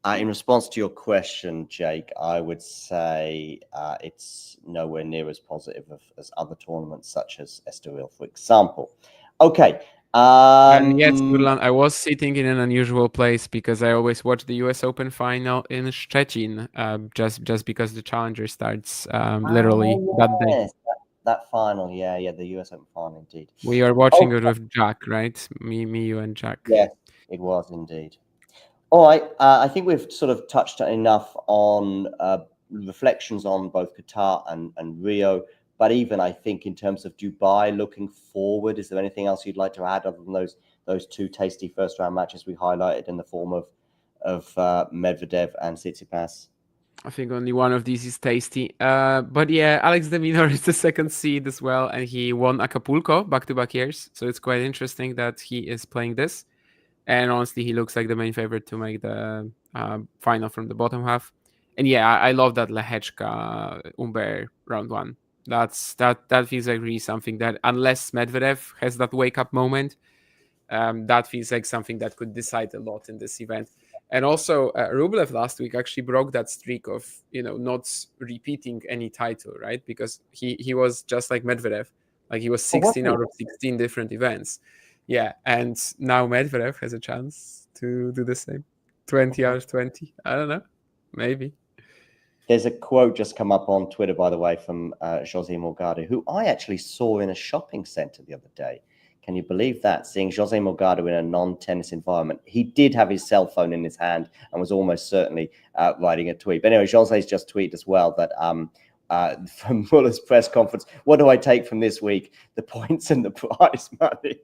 In response to your question, Jake, I would say it's nowhere near as positive as other tournaments such as Estoril, for example. Okay. And yes, Gurlan, I was sitting in an unusual place because I always watch the US Open final in Szczecin, just because the Challenger starts literally that day. That final, yeah, the US Open final, indeed. We are watching it with Jack, right? Me, you, and Jack. Yes, it was indeed. All right, I think we've sort of touched enough on reflections on both Qatar and Rio, but even I think in terms of Dubai looking forward, is there anything else you'd like to add other than those 2 tasty first round matches we highlighted in the form of Medvedev and Tsitsipas? I think only one of these is tasty. But yeah, Alex de Minaur is the 2nd seed as well, and he won Acapulco back-to-back years. So it's quite interesting that he is playing this. And honestly, he looks like the main favorite to make the final from the bottom half. And yeah, I love that Lehecka Humbert round 1. That feels like really something that, unless Medvedev has that wake-up moment, that feels like something that could decide a lot in this event. And also, Rublev last week actually broke that streak of not repeating any title, right? Because he was just like Medvedev, like he was 16 out of 16 different events. Yeah, and now Medvedev has a chance to do the same. 20 out of 20. I don't know. Maybe. There's a quote just come up on Twitter, by the way, from Jose Morgado, who I actually saw in a shopping center the other day. Can you believe that? Seeing Jose Morgado in a non-tennis environment. He did have his cell phone in his hand and was almost certainly writing a tweet. But anyway, Jose's just tweeted as well that from Muller's press conference. What do I take from this week? The points and the prize money.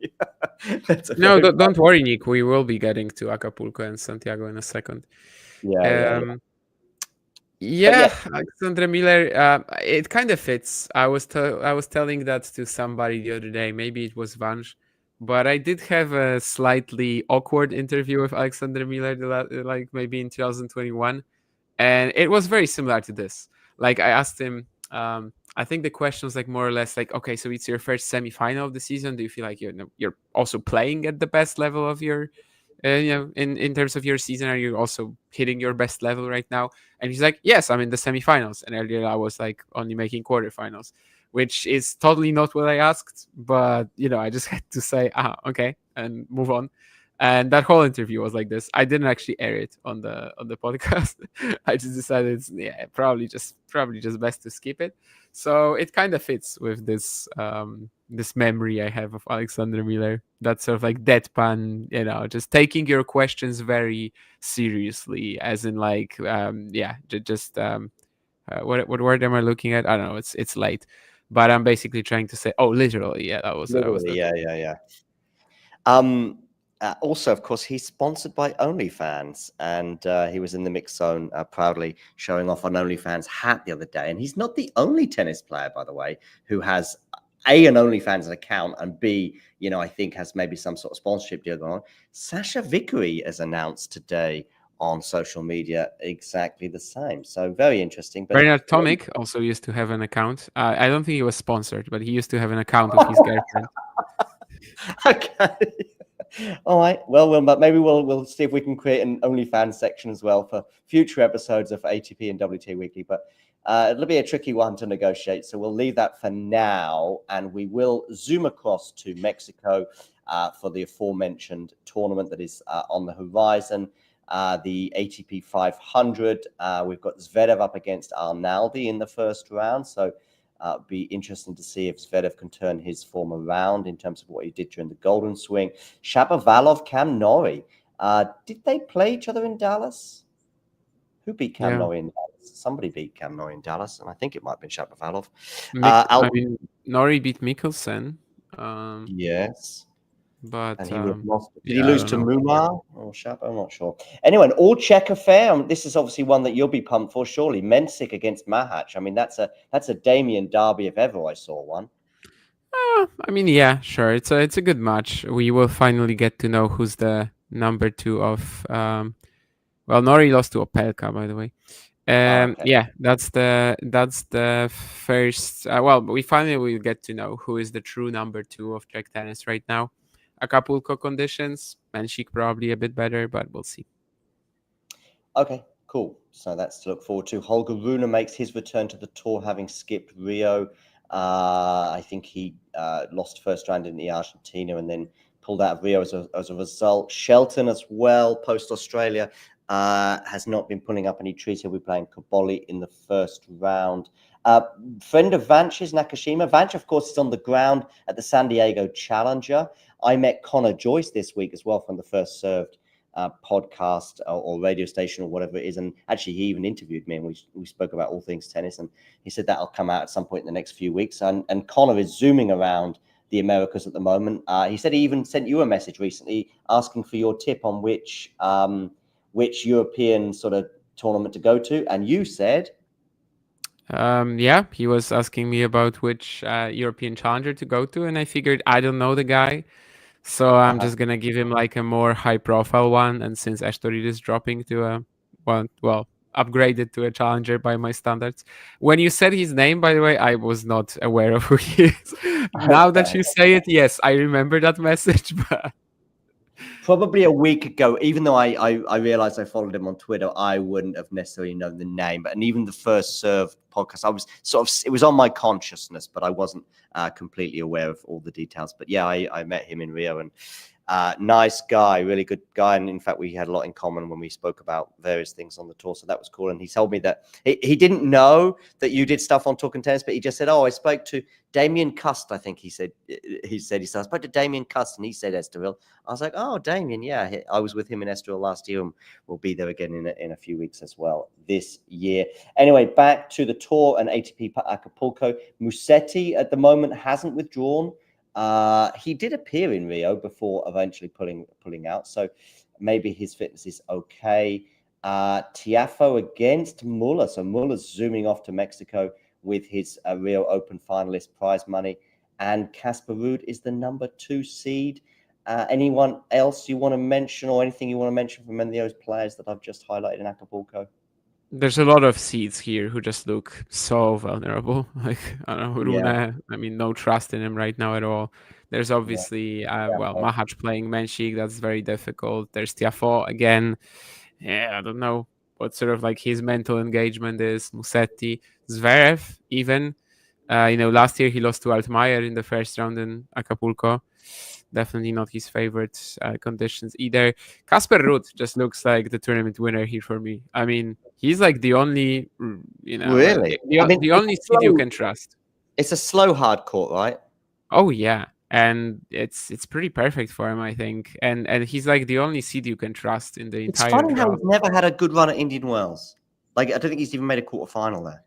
No, don't worry, Nick. We will be getting to Acapulco and Santiago in a second. Yeah. Alexandre Miller. It kind of fits. I was telling that to somebody the other day. Maybe it was Vange, but I did have a slightly awkward interview with Alexandre Miller, like maybe in 2021, and it was very similar to this. Like I asked him. I think the question was like more or less like, okay, so it's your first semifinal of the season. Do you feel like you're also playing at the best level of your, in terms of your season? Are you also hitting your best level right now? And he's like, yes, I'm in the semifinals. And earlier I was like only making quarterfinals, which is totally not what I asked. But I just had to say, okay, and move on. And that whole interview was like this. I didn't actually air it on the podcast. I just decided, probably just best to skip it. So it kind of fits with this this memory I have of Alexandre Miller. That sort of like deadpan, just taking your questions very seriously, as in like, what word am I looking at? I don't know. It's late, but I'm basically trying to say, literally, that was literally, yeah. Also, of course, he's sponsored by OnlyFans, and he was in the mix zone proudly showing off an OnlyFans hat the other day. And he's not the only tennis player, by the way, who has A, an OnlyFans account, and B, I think has maybe some sort of sponsorship deal going on. Sasha Vickery has announced today on social media exactly the same. So very interesting. But Bernard Tomic also used to have an account. I don't think he was sponsored, but he used to have an account with his girlfriend. Okay. All right. Well, but maybe we'll see if we can create an OnlyFans section as well for future episodes of ATP and WTA Weekly. But it'll be a tricky one to negotiate, so we'll leave that for now, and we will zoom across to Mexico for the aforementioned tournament that is on the horizon, the ATP 500. We've got Zverev up against Arnaldi in the first round, so. It'd be interesting to see if Zverev can turn his form around in terms of what he did during the Golden Swing. Shapovalov, Cam Norrie. Did they play each other in Dallas? Who beat Cam Norrie in Dallas? Somebody beat Cam Norrie in Dallas, and I think it might have been Shapovalov. Norrie beat Mikkelsen. Yes. But and he lost. Did he lose to Mumar or Shapo? I'm not sure. Anyway, an all-check affair. This is obviously one that you'll be pumped for, surely. Mensik against Mahac. I mean, that's a Damien derby if ever I saw one. Yeah, sure. It's a good match. We will finally get to know who's the number 2 of. Norrie lost to Opelka, by the way. Okay. Yeah, that's the first. We finally will get to know who is the true number 2 of Czech tennis right now. Acapulco conditions, Mensik probably a bit better, but we'll see. Okay, cool. So that's to look forward to. Holger Rune makes his return to the tour, having skipped Rio. I think he lost first round in the Argentina and then pulled out of Rio as a result. Shelton as well, post-Australia, has not been pulling up any trees. He'll be playing Koboli in the first round. Friend of Vanch's, Nakashima. Vanch, of course, is on the ground at the San Diego Challenger. I met Connor Joyce this week as well from the First Served podcast or radio station or whatever it is. And actually, he even interviewed me and we spoke about all things tennis. And he said that'll come out at some point in the next few weeks. And Connor is zooming around the Americas at the moment. He said he even sent you a message recently asking for your tip on which European sort of tournament to go to. And you said... he was asking me about which European challenger to go to. And I figured I don't know the guy. So I'm just going to give him like a more high profile one. And since Ashtorid is dropping to upgraded to a challenger by my standards. When you said his name, by the way, I was not aware of who he is. Now that you say it, yes, I remember that message. But probably a week ago, even though I realized I followed him on Twitter, I wouldn't have necessarily known the name. And even the First Serve podcast, I was it was on my consciousness, but I wasn't completely aware of all the details. But yeah, I met him in Rio, and Nice guy, really good guy. And in fact, we had a lot in common when we spoke about various things on the tour. So that was cool. And he told me that he didn't know that you did stuff on Talking Tennis, but he just said, oh, I spoke to Damien Cust, I think he said, I spoke to Damien Cust, and he said Estoril. I was like, oh, Damien, yeah. I was with him in Estoril last year, and we'll be there again in a few weeks as well this year. Anyway, back to the tour and ATP Acapulco. Musetti at the moment hasn't withdrawn. He did appear in Rio before eventually pulling out, so maybe his fitness is okay. Tiafoe against Muller, so Muller's zooming off to Mexico with his Rio Open finalist prize money, and Casper Ruud is the number 2 seed. Anyone else you want to mention, or anything you want to mention from any of those players that I've just highlighted in Acapulco? There's a lot of seeds here who just look so vulnerable. Like, I don't know, Rune, I mean, no trust in him right now at all. There's obviously, Mahac playing Menchik, that's very difficult. There's Tiafoe again. Yeah, I don't know what sort of like his mental engagement is. Musetti, Zverev, even. Last year he lost to Altmaier in the first round in Acapulco. Definitely not his favorite conditions either. Casper Ruud just looks like the tournament winner here for me. I mean, he's like the only, really, the only seed you can trust. It's a slow hard court, right? Oh yeah, and it's pretty perfect for him, I think. And he's like the only seed you can trust in the entire. It's funny how he's never had a good run at Indian Wells. Like, I don't think he's even made a quarterfinal there.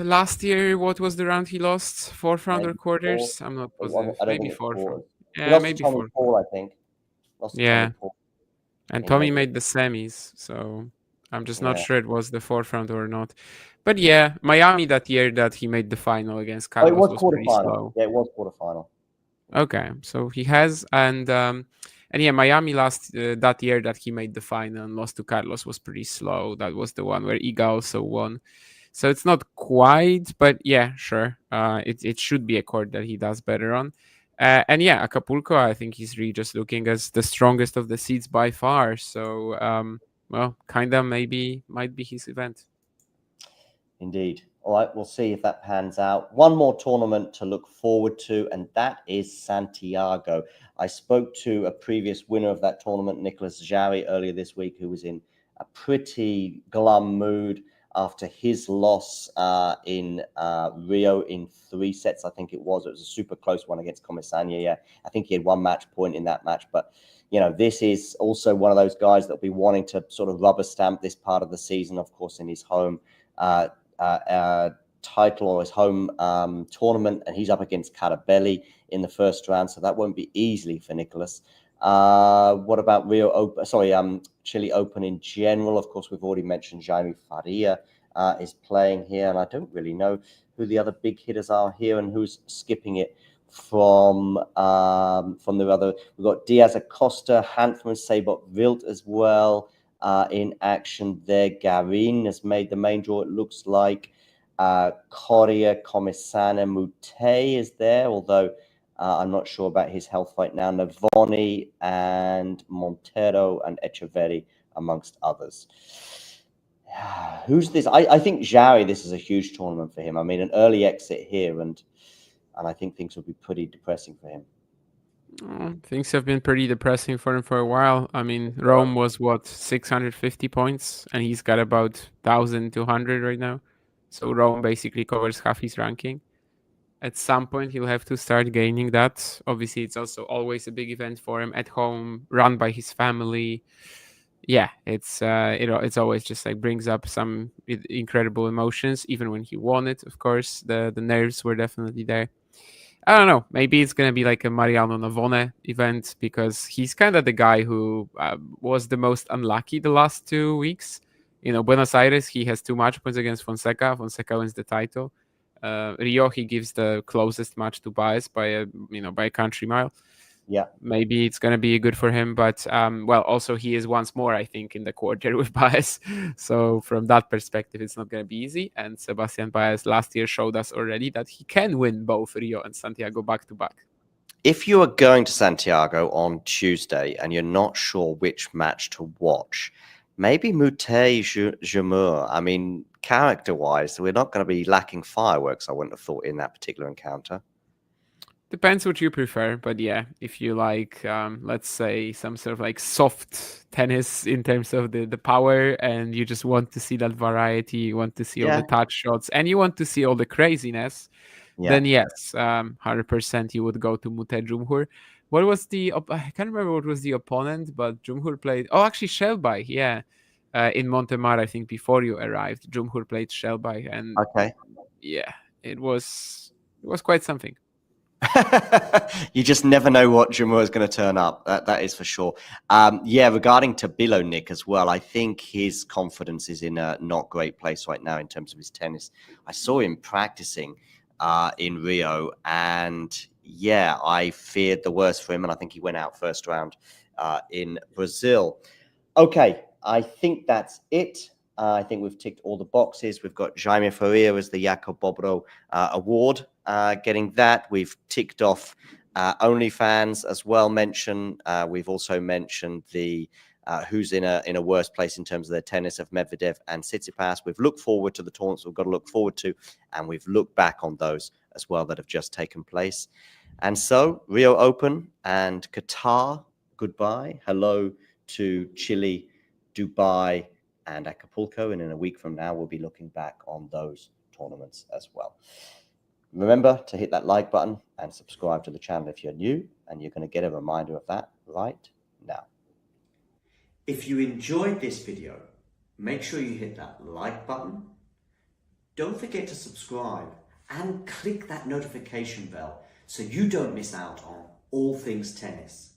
Last year, what was the round he lost? 4th round or quarters? I'm not positive. Maybe 4th. Yeah, maybe 4th. Paul, I think. Yeah. And Tommy made the semis, so I'm just not sure it was the 4th round or not. But yeah, Miami that year that he made the final against Carlos was pretty slow. Yeah, it was quarterfinal. Okay, so he has, and yeah, Miami last that year that he made the final and lost to Carlos was pretty slow. That was the one where Iga also won. So it's not quite, but yeah, sure. It should be a court that he does better on. And yeah, Acapulco, I think he's really just looking as the strongest of the seeds by far. So, kind of maybe might be his event. Indeed. All right, we'll see if that pans out. One more tournament to look forward to, and that is Santiago. I spoke to a previous winner of that tournament, Nicolas Jarry, earlier this week, who was in a pretty glum mood after his loss in Rio in 3 sets, I think it was. It was a super close one against Comesaña. Yeah, I think he had 1 match point in that match. But, this is also one of those guys that'll be wanting to sort of rubber stamp this part of the season, of course, in his home title or his home tournament. And he's up against Carabelli in the first round. So that won't be easily for Nicolas. What about Chile Open in general? Of course, we've already mentioned Jaime Faria is playing here, and I don't really know who the other big hitters are here and who's skipping it from the other. We've got Diaz Acosta, Hanfman, Sabot Wild as well in action there. Garin has made the main draw, it looks like. Coria, Comesaña, Mute is there, although I'm not sure about his health right now. Navoni and Montero and Echeverri, amongst others. Who's this? I think Jarry, this is a huge tournament for him. I mean, an early exit here, and I think things will be pretty depressing for him. Things have been pretty depressing for him for a while. I mean, Rome was, 650 points, and he's got about 1,200 right now. So Rome basically covers half his ranking. At some point, he'll have to start gaining that. Obviously, it's also always a big event for him at home, run by his family. Yeah, it's always just like brings up some incredible emotions. Even when he won it, of course, the nerves were definitely there. I don't know. Maybe it's gonna be like a Mariano Navone event because he's kind of the guy who was the most unlucky the last 2 weeks. Buenos Aires, he has 2 match points against Fonseca. Fonseca wins the title. Rio, he gives the closest match to Baez by a country mile. Yeah, maybe it's going to be good for him, but also he is once more, I think, in the quarter with Baez. So from that perspective, it's not going to be easy. And Sebastian Baez last year showed us already that he can win both Rio and Santiago back to back. If you are going to Santiago on Tuesday and you're not sure which match to watch, maybe Mute Jamur. I mean, character-wise, we're not going to be lacking fireworks, I wouldn't have thought, in that particular encounter. Depends what you prefer, but yeah, if you like, let's say some sort of like soft tennis in terms of the power, and you just want to see that variety, you want to see all the touch shots, and you want to see all the craziness, then yes, 100% you would go to Mute Jumhur. What was I can't remember what was the opponent, but Jumhur played, actually Shelby, yeah, in Montemar, I think before you arrived, Jumhur played Shelby, and yeah, it was quite something. You just never know what Jamur is going to turn up. That is for sure. Regarding Tabilo, Nick, as well, I think his confidence is in a not great place right now in terms of his tennis. I saw him practicing in Rio, and yeah, I feared the worst for him, and I think he went out first round in Brazil. Okay, I think that's it. I think we've ticked all the boxes. We've got Jaime Faria as the Jakob Bobro award. Getting that, we've ticked off OnlyFans as well. We've also mentioned the who's in a worse place in terms of their tennis of Medvedev and Tsitsipas. We've looked forward to the tournaments we've got to look forward to, and we've looked back on those as well that have just taken place. And so Rio Open and Qatar, goodbye. Hello to Chile, Dubai, and Acapulco. And in a week from now, we'll be looking back on those tournaments as well. Remember to hit that like button and subscribe to the channel if you're new, and you're going to get a reminder of that right now. If you enjoyed this video, make sure you hit that like button. Don't forget to subscribe and click that notification bell so you don't miss out on all things tennis.